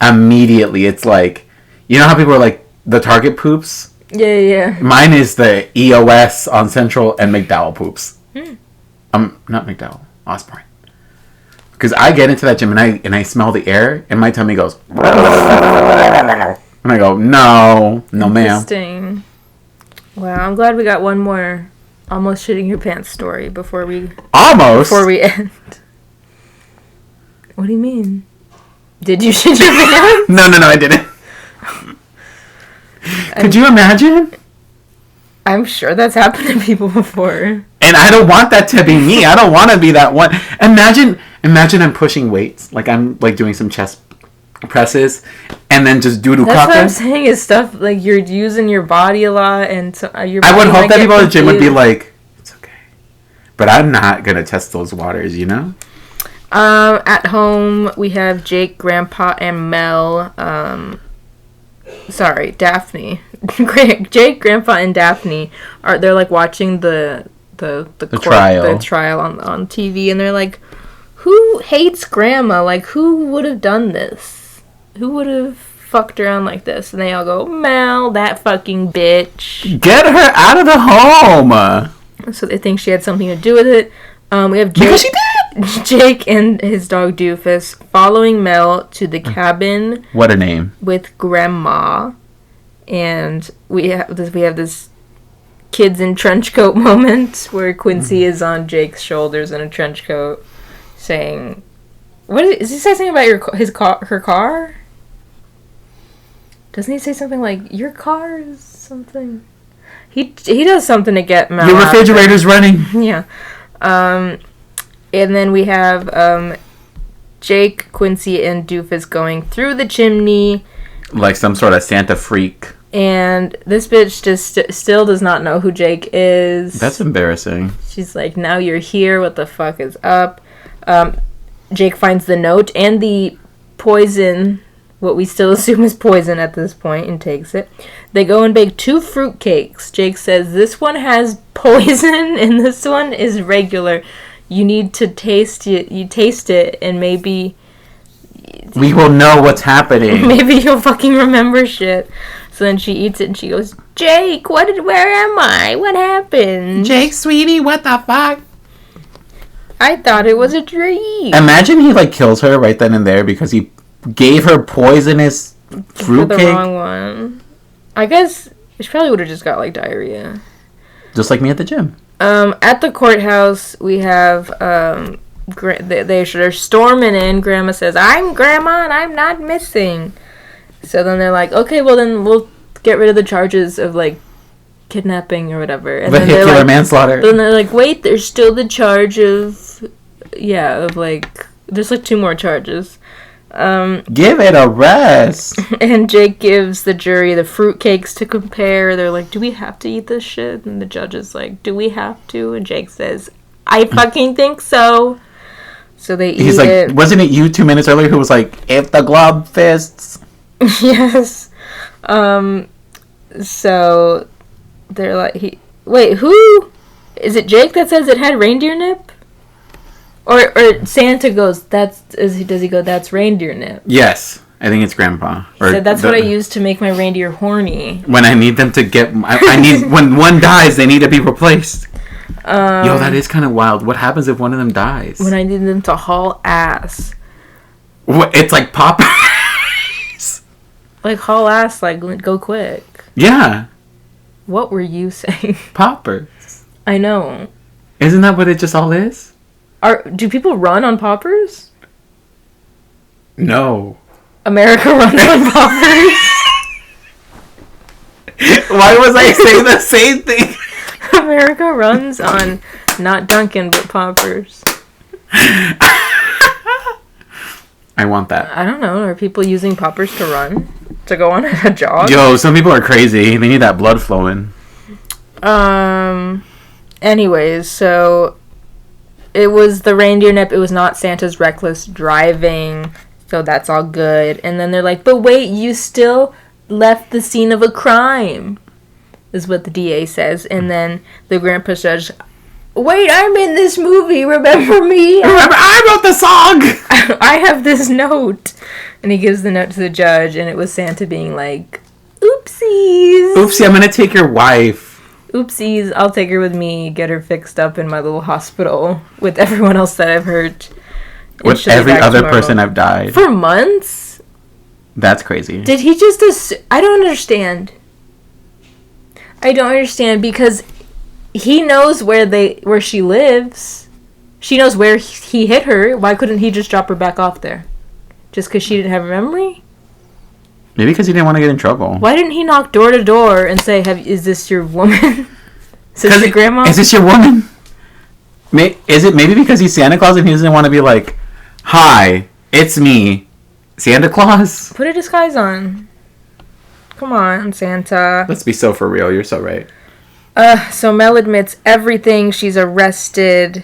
Immediately, it's like, you know how people are like, the Target poops? Yeah. Mine is the EOS on Central and McDowell poops. Not McDowell, Osborne. Because I get into that gym and I smell the air and my tummy goes. And I go, no, ma'am. Interesting. Wow, I'm glad we got one more almost shitting your pants story before we end. What do you mean? Did you shit your pants? No, I didn't. Could you imagine? I'm sure that's happened to people before. And I don't want that to be me. I don't want to be that one. Imagine I'm pushing weights. Like I'm like doing some chest presses and then just doo-doo caca. That's what I'm saying is stuff like you're using your body a lot and so, your body I would hope that people at the gym would be confused. like, it's okay. But I'm not going to test those waters, you know? At home, we have Jake, Grandpa, and Mel. Daphne. Jake, Grandpa, and Daphne they're like watching the trial on TV, and they're like, "Who hates Grandma? Like, who would have done this? Who would have fucked around like this?" And they all go, "Mel, that fucking bitch. Get her out of the home." So they think she had something to do with it. We have Jake, because she did. Jake and his dog Doofus following Mel to the cabin. What a name. With Grandma, and we have this kids in trench coat moment where Quincy is on Jake's shoulders in a trench coat, saying, "What is he say something about her car? Doesn't he say something like your car is something?" He does something to get Mel. Your refrigerator's running. Yeah. And then we have Jake, Quincy, and Doofus going through the chimney. Like some sort of Santa freak. And this bitch just still does not know who Jake is. That's embarrassing. She's like, now you're here, what the fuck is up? Jake finds the note and the poison, what we still assume is poison at this point, and takes it. They go and bake 2 fruit cakes. Jake says, this one has poison and this one is regular. You need to taste it. You taste it and maybe... we will know what's happening. Maybe you'll fucking remember shit. So then she eats it and she goes, Jake, where am I? What happened? Jake, sweetie, what the fuck? I thought it was a dream. Imagine he like kills her right then and there because he gave her poisonous fruit the cake. Wrong one. I guess she probably would have just got like diarrhea. Just like me at the gym. At the courthouse, we have they're storming in. Grandma says, "I'm Grandma and I'm not missing." So then they're like, "Okay, well then we'll get rid of the charges of like kidnapping or whatever." And vehicular like, manslaughter. Then they're like, "Wait, there's still the charge of like there's like 2 more charges." Give it a rest. And Jake gives the jury the fruitcakes to compare. They're like, do we have to eat this shit? And the judge is like, do we have to? And Jake says, I fucking think so. So they eat He's like, it. wasn't it you 2 minutes earlier who was like, if the glove fists? Yes. So they're like, wait, who? Is it Jake that says it had reindeer nip? Or Santa goes, does he go, that's reindeer nip? Yes. I think it's Grandpa. He said, that's what I use to make my reindeer horny. When I need them to get... I need... When one dies, they need to be replaced. Yo, that is kind of wild. What happens if one of them dies? When I need them to haul ass. What, it's like Popeyes. Like haul ass, like go quick. Yeah. What were you saying? Poppers. I know. Isn't that what it just all is? Do people run on poppers? No. America runs on poppers. Why was I saying the same thing? America runs on not Dunkin' but poppers. I want that. I don't know. Are people using poppers to run? To go on a jog? Yo, some people are crazy. They need that blood flowing. Anyways, so it was the reindeer nip. It was not Santa's reckless driving. So that's all good. And then they're like, but wait, you still left the scene of a crime, is what the DA says. And then the grandpa judge, wait, I'm in this movie, remember me? Remember, I wrote the song! I have this note. And he gives the note to the judge, and it was Santa being like, oopsies. Oopsie, I'm gonna take your wife. Oopsies, I'll take her with me, get her fixed up in my little hospital with everyone else that I've hurt. With every other person I've died. For months? That's crazy. Did he just I don't understand. I don't understand because he knows where she lives. She knows where he hit her. Why couldn't he just drop her back off there? Just because she didn't have a memory? Maybe because he didn't want to get in trouble. Why didn't he knock door to door and say, is this your woman? Is this your grandma? Is this your woman? Is it maybe because he's Santa Claus and he doesn't want to be like, hi, it's me, Santa Claus? Put a disguise on. Come on, Santa. Let's be so for real. You're so right. So Mel admits everything. She's arrested.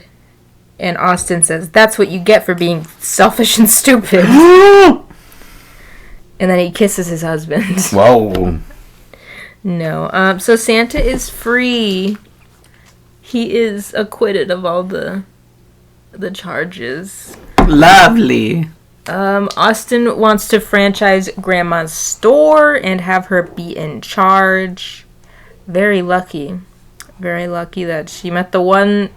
And Austin says, that's what you get for being selfish and stupid. And then he kisses his husband. Whoa. No. So Santa is free. He is acquitted of all the charges. Lovely. Austin wants to franchise Grandma's store and have her be in charge. Very lucky. Very lucky that she met the one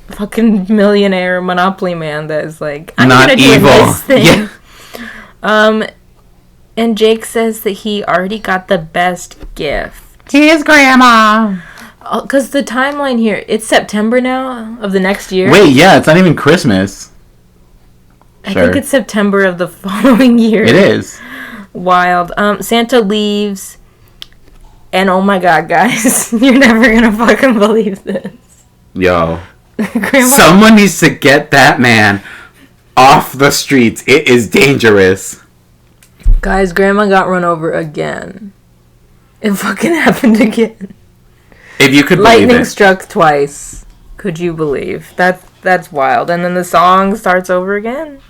fucking millionaire Monopoly man that is like, I'm not gonna evil. do this thing. Yeah. And Jake says that he already got the best gift. Here's Grandma. Because the timeline here, it's September now of the next year. Wait, yeah, it's not even Christmas. I think it's September of the following year. It is. Wild. Santa leaves. And oh my god, guys, you're never gonna fucking believe this. Yo. Grandma, Someone needs to get that man off the streets. It is dangerous. guys, Grandma got run over again. It fucking happened again. If you could believe Lightning it. struck twice. Could you believe? That's wild. And then the song starts over again.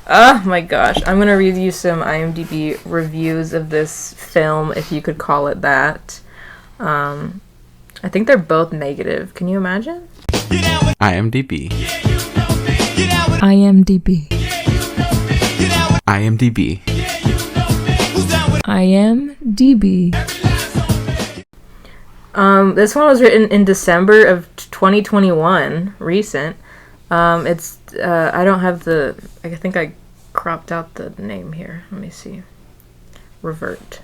Oh my gosh. I'm going to read you some IMDb reviews of this film, if you could call it that. I think they're both negative. Can you imagine? IMDb. IMDb. IMDb. IMDb. This one was written in December of 2021, recent. It's I don't have I think I cropped out the name here. Let me see. Revert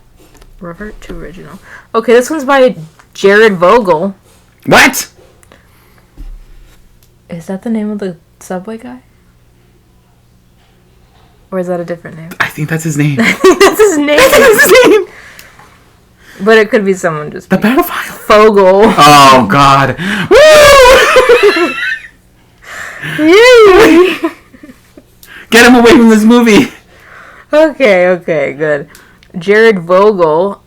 to original. Okay, this one's by Jared Vogel. What? Is that the name of the Subway guy? Or is that a different name? I think that's his name. That's his name. That's his name. But it could be someone just The pedophile. Fogel. Oh God. Woo! Yay! Get him away from this movie. Okay, good. Jared Vogel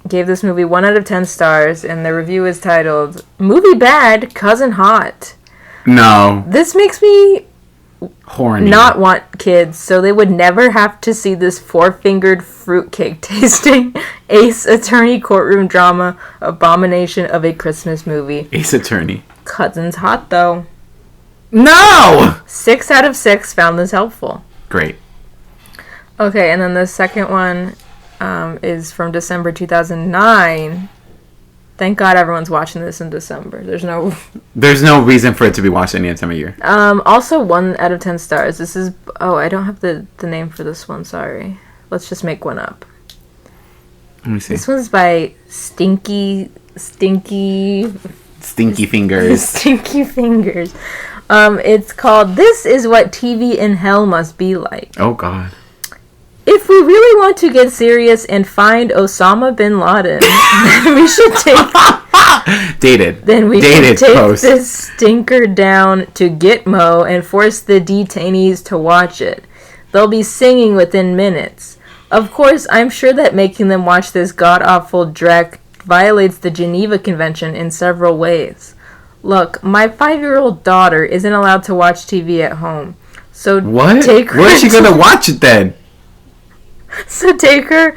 gave this movie 1 out of 10 stars, and the review is titled, Movie Bad, Cousin Hot. No. This makes me Horny. not want kids, so they would never have to see this four-fingered fruitcake tasting Ace Attorney courtroom drama abomination of a Christmas movie. Ace Attorney. Cousin's hot, though. No! 6 out of 6 found this helpful. Great. Okay, and then the second one is from December 2009. Thank God everyone's watching this in December. There's no reason for it to be watched any time of year. Also 1 out of 10 stars. This is... Oh, I don't have the name for this one. Sorry. Let's just make one up. Let me see. This one's by Stinky Fingers. Stinky Fingers. It's called This Is What TV in Hell Must Be Like. Oh, God. If we really want to get serious and find Osama bin Laden, then we should take... Dated. Then we Dated should take post. this stinker down to Gitmo and force the detainees to watch it. They'll be singing within minutes. Of course, I'm sure that making them watch this god-awful dreck violates the Geneva Convention in several ways. Look, my 5-year-old daughter isn't allowed to watch TV at home. So What? Take her Where's she going to watch it then? So take her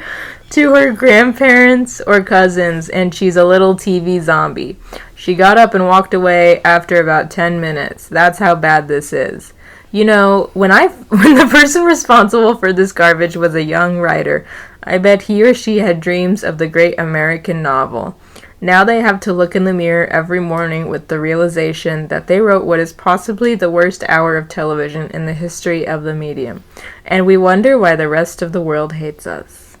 to her grandparents or cousins, and she's a little TV zombie. She got up and walked away after about 10 minutes. That's how bad this is. You know, when the person responsible for this garbage was a young writer, I bet he or she had dreams of the great American novel. Now they have to look in the mirror every morning with the realization that they wrote what is possibly the worst hour of television in the history of the medium. And we wonder why the rest of the world hates us.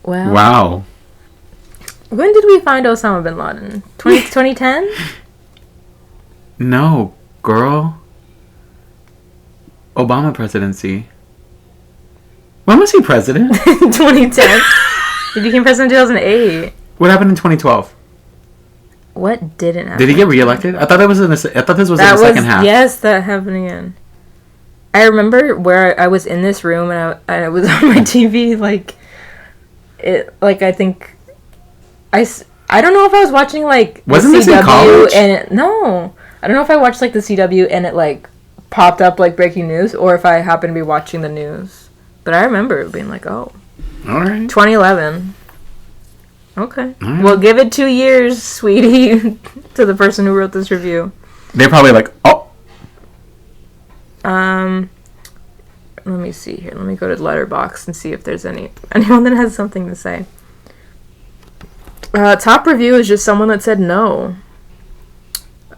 Well, Wow. when did we find Osama bin Laden? 2010? No, girl. Obama presidency. When was he president? 2010. He became president in 2008. What happened in 2012? What didn't happen? Did he get reelected? I thought this was in the second half. Yes, that happened again. I remember where I was in this room and I was on my TV I think I don't know if I was watching Wasn't the this in CW college? no, I don't know if I watched the CW and it popped up breaking news, or if I happened to be watching the news. But I remember it being oh, All right. 2011. Okay. All right. Well, give it 2 years, sweetie, to the person who wrote this review. They're probably oh. Let me see here. Let me go to Letterboxd and see if there's anyone that has something to say. Top review is just someone that said no.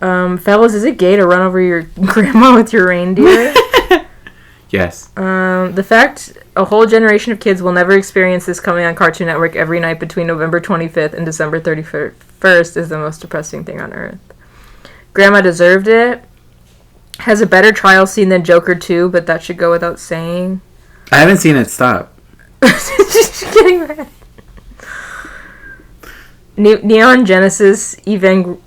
Fellas, is it gay to run over your grandma with your reindeer? Yes. The fact a whole generation of kids will never experience this coming on Cartoon Network every night between November 25th and December 31st is the most depressing thing on earth. Grandma deserved it. Has a better trial scene than Joker 2, but that should go without saying. I haven't seen it. Stop. Just getting mad. Neon Genesis, even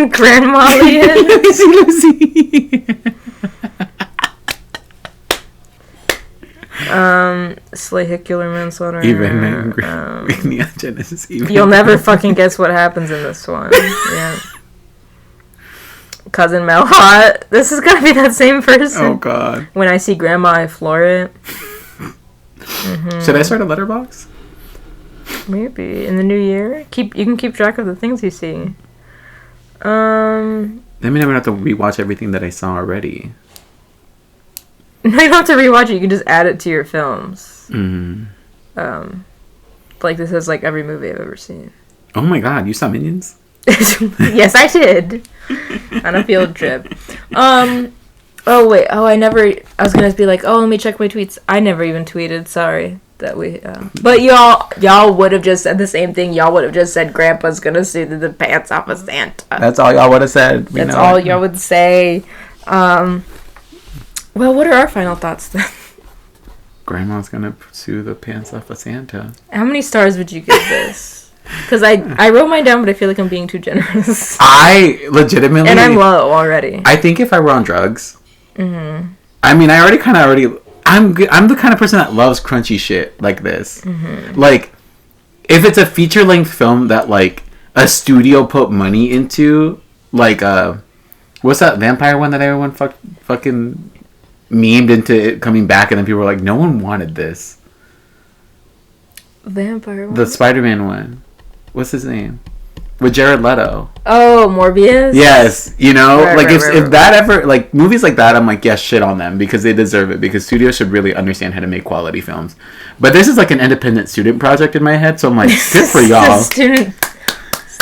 Grandma Lucy. Slahicular manslaughter. Neon Genesis. You'll never fucking guess what happens in this one. Yeah. Cousin Mel Hot. This is gonna be that same person. Oh God. When I see Grandma, I floor it. Should I start a letterbox? Maybe in the new year. You can keep track of the things you see. That means I'm gonna have to rewatch everything that I saw already. No, you don't have to rewatch it. You can just add it to your films. Mm-hmm. This has every movie I've ever seen. Oh my God, you saw Minions? Yes, I did. On a field trip. I was gonna be let me check my tweets. I never even tweeted. Sorry that we. But y'all would have just said the same thing. Y'all would have just said Grandpa's gonna sue the pants off of Santa. That's all y'all would have said. That's all y'all would say. Well, what are our final thoughts then? Grandma's gonna sue the pants off of Santa. How many stars would you give this? Because I wrote mine down, but I feel like I'm being too generous. I legitimately... And I'm low already. I think if I were on drugs... Mm-hmm. I mean, I already I'm the kind of person that loves crunchy shit like this. Mm-hmm. Like, if it's a feature-length film that, like, a studio put money into, like, what's that vampire one that everyone fucking memed into it coming back, and then people were like, no one wanted this. Vampire one? The Spider-Man one. What's his name? With Jared Leto. Oh, Morbius? Yes, you know, right, like right, if right, if that ever, like, movies like that, I'm like, yes, shit on them because they deserve it, because studios should really understand how to make quality films. But this is like an independent student project in my head, so I'm like, good for y'all.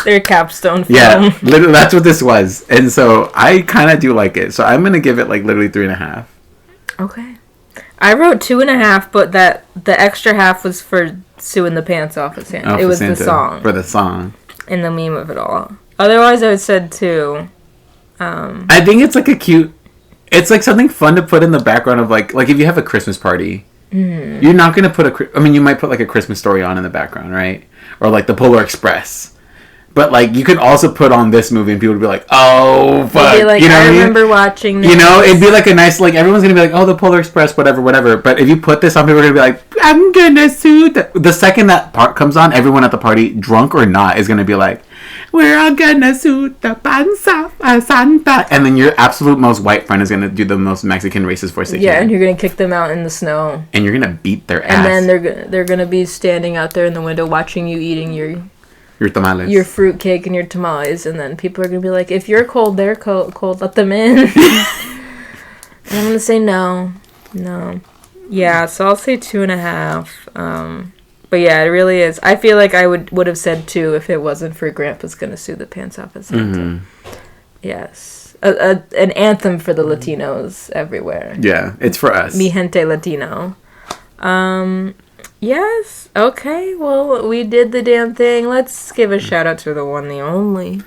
Their capstone film. Yeah, literally, that's what this was, and so I kind of do like it. So I'm gonna give it like literally 3.5. Okay. I wrote 2.5, but that the extra half was for suing the pants off of Santa. It was Santa, the song. For the song. And the meme of it all. Otherwise, I would said 2. I think it's like a cute... It's like something fun to put in the background of like if you have a Christmas party. Mm-hmm. You're not going to put I mean, you might put like a Christmas Story on in the background, right? Or like the Polar Express. But, like, you could also put on this movie and people would be like, oh, fuck. Be like, you know I remember watching this. You know, it'd be like a nice, like, everyone's going to be like, oh, the Polar Express, whatever. But if you put this on, people are going to be like, I'm going to sue. The second that part comes on, everyone at the party, drunk or not, is going to be like, we're all going to sue the pants off of Santa. And then your absolute most white friend is going to do the most Mexican racist voice they can. Yeah, and you're going to kick them out in the snow. And you're going to beat their ass. And then they're going to be standing out there in the window watching you eating your tamales. Your fruit cake and your tamales, and then people are gonna be like, if you're cold, they're cold, let them in. And I'm gonna say no. Yeah, so I'll say 2.5. But yeah, it really is. I feel like I would have said 2 if it wasn't for Grandpa's gonna sue the pants off of Santa. Mm-hmm. Yes. An anthem for the Latinos everywhere. Yeah, it's for us. Mi gente Latino. Yes. Okay. Well, we did the damn thing. Let's give a shout out to the one, the only.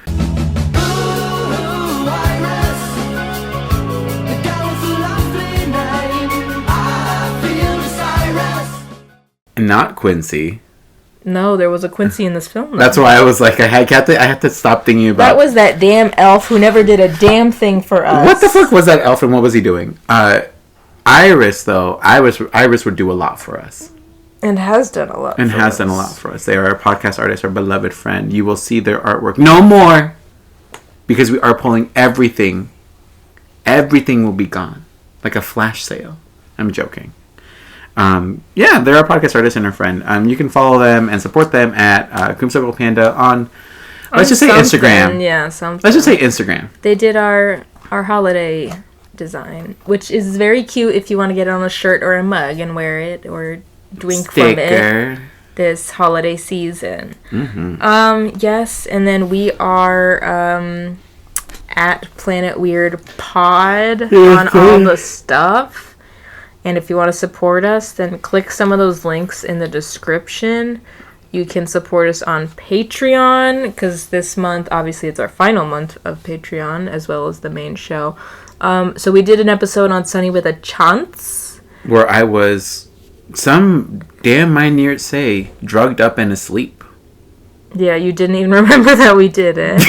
Not Quincy. No, there was a Quincy in this film, though. That's why I was like, I had to stop thinking about... That was that damn elf who never did a damn thing for us. What the fuck was that elf and what was he doing? Iris, though. Iris would do a lot for us. And has done a lot for us. They are our podcast artist, our beloved friend. You will see their artwork. No more! Because we are pulling everything. Everything will be gone. Like a flash sale. I'm joking. Yeah, they're our podcast artist and our friend. You can follow them and support them at Creamsicle Panda on let's just say Instagram. Yeah, something. Let's just say Instagram. They did our holiday design, which is very cute if you want to get it on a shirt or a mug and wear it or drink from it this holiday season. Mm-hmm. Yes, and then we are at Planet Weird Pod on all the stuff. And if you want to support us, then click some of those links in the description. You can support us on Patreon, because this month, obviously, it's our final month of Patreon, as well as the main show. So we did an episode on Sunny with a Chance. Where I was, some damn might say, drugged up and asleep. Yeah, you didn't even remember that we did it.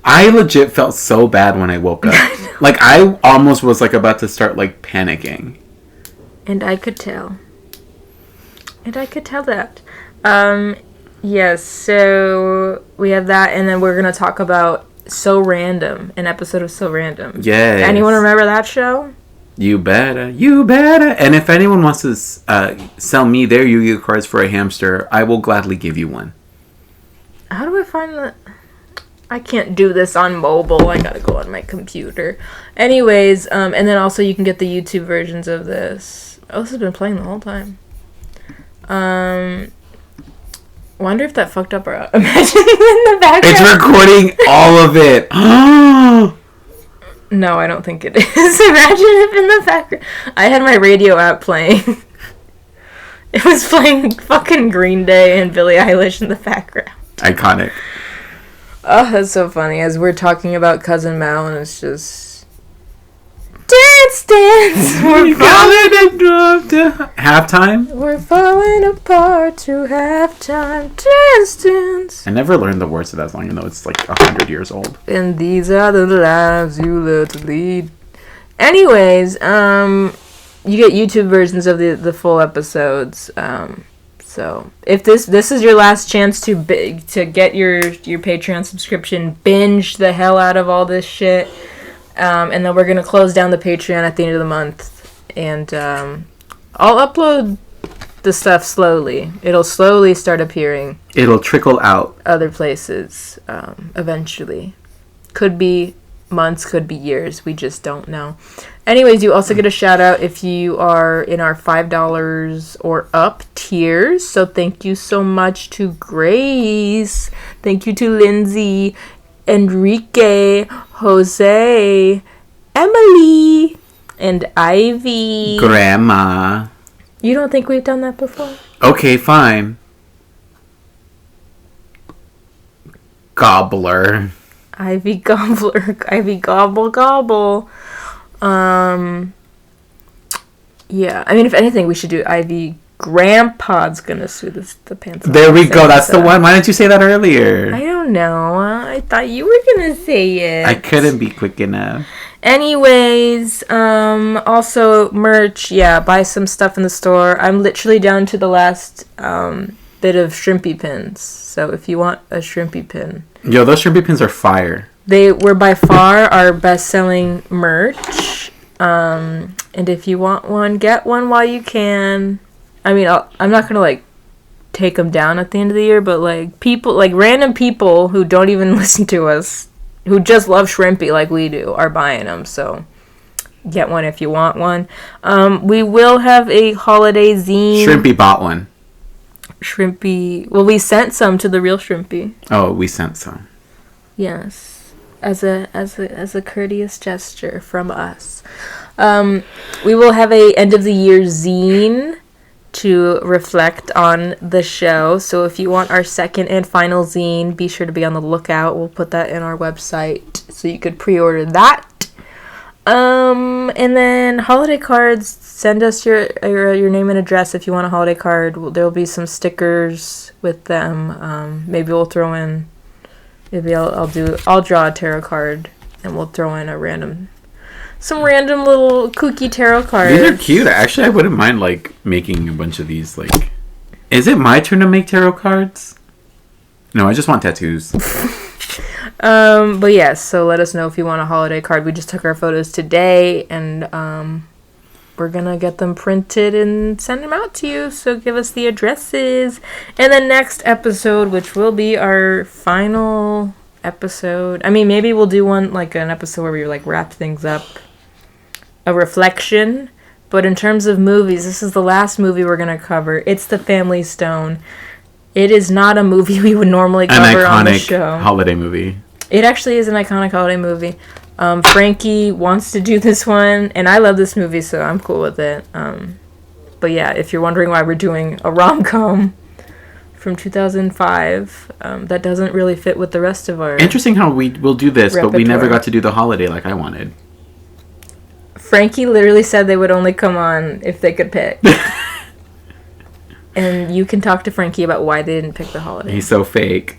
I legit felt so bad when I woke up. Like, I almost was, like, about to start, like, panicking. And I could tell. that. Yes, so we have that, and then we're going to talk about So Random, an episode of So Random. Yes. Anyone remember that show? You better. And if anyone wants to sell me their Yu-Gi-Oh cards for a hamster, I will gladly give you one. How do I find that? I can't do this on mobile. I gotta go on my computer. Anyways, and then also you can get the YouTube versions of this. Oh, this has been playing the whole time. Wonder if that fucked up our imagine in the background. It's recording all of it. No, I don't think it is. Imagine if in the background I had my radio app playing. It was playing fucking Green Day and Billie Eilish in the background. Iconic. Oh, that's so funny. As we're talking about Cousin Mal, and it's just dance. We're falling to halftime. We're falling apart to halftime. Dance. I never learned the words to that song, even though it's like 100 years old. And these are the lives you love to lead. Anyways, you get YouTube versions of the full episodes. So if this is your last chance to get your Patreon subscription, binge the hell out of all this shit, and then we're gonna close down the Patreon at the end of the month, and I'll upload the stuff slowly. It'll slowly start appearing. It'll trickle out other places eventually. Could be months, could be years. We just don't know. Anyways, you also get a shout out if you are in our $5 or up tiers. So thank you so much to Grace. Thank you to Lindsay, Enrique, Jose, Emily, and Ivy. Grandma. You don't think we've done that before? Okay, fine. Gobbler. Ivy Gobbler. Ivy Gobble Gobble. Yeah, I mean, if anything, we should do Ivy Grandpa's gonna sue the pants off. There we go. That's the one. Why didn't you say that earlier? I don't know. I thought you were gonna say it. I couldn't be quick enough. Anyways, also merch. Yeah, buy some stuff in the store. I'm literally down to the last bit of shrimpy pins. So if you want a shrimpy pin, yo, those shrimpy pins are fire. They were by far our best-selling merch. And if you want one, get one while you can. I mean, I'm not gonna like take them down at the end of the year, but like people, like random people who don't even listen to us, who just love shrimpy like we do, are buying them. So get one if you want one. We will have a holiday zine. Shrimpy bought one. Shrimpy. Well, we sent some to the real Shrimpy. Oh, we sent some. Yes, as a courteous gesture from us. We will have a end of the year zine to reflect on the show. So if you want our second and final zine, be sure to be on the lookout. We'll put that in our website so you could pre-order that. And then holiday cards, send us your name and address if you want a holiday card. There'll be some stickers with them. Maybe we'll throw in, I'll draw a tarot card and we'll throw in some random little kooky tarot cards. These are cute. Actually, I wouldn't mind like making a bunch of these. Like, is it my turn to make tarot cards? No, I just want tattoos. But yes, so let us know if you want a holiday card. We just took our photos today, and we're gonna get them printed and send them out to you. So give us the addresses. And the next episode, which will be our final episode. I mean, maybe we'll do one like an episode where we like wrap things up, a reflection. But in terms of movies, this is the last movie we're gonna cover. It's The Family Stone. It is not a movie we would normally cover on the show. An iconic holiday movie. It actually is an iconic holiday movie. Frankie wants to do this one, and I love this movie, so I'm cool with it. But yeah, if you're wondering why we're doing a rom-com from 2005, that doesn't really fit with the rest of our Interesting how we will do this, repertoire. But we never got to do the holiday like I wanted. Frankie literally said they would only come on if they could pick. And you can talk to Frankie about why they didn't pick the holiday. He's so fake.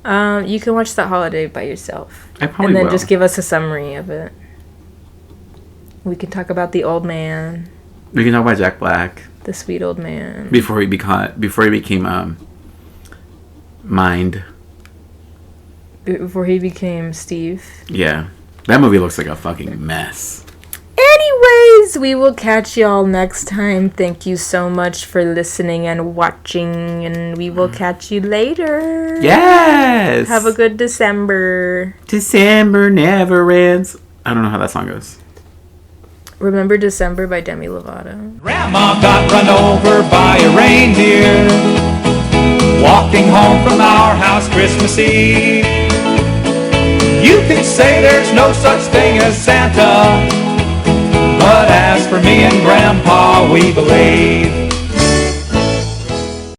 You can watch that holiday by yourself. I probably And then will. just give us a summary of it. We can talk about the old man. We can talk about Jack Black. The sweet old man. Before he became Mind. Before he became Steve. Yeah. That movie looks like a fucking mess. Anyways, we will catch y'all next time. Thank you so much for listening and watching, and we will catch you later. Yes! Have a good December. December never ends. I don't know how that song goes. Remember December by Demi Lovato. Grandma got run over by a reindeer walking home from our house Christmas Eve. You can say there's no such thing as Santa, but as for me and Grandpa, we believe.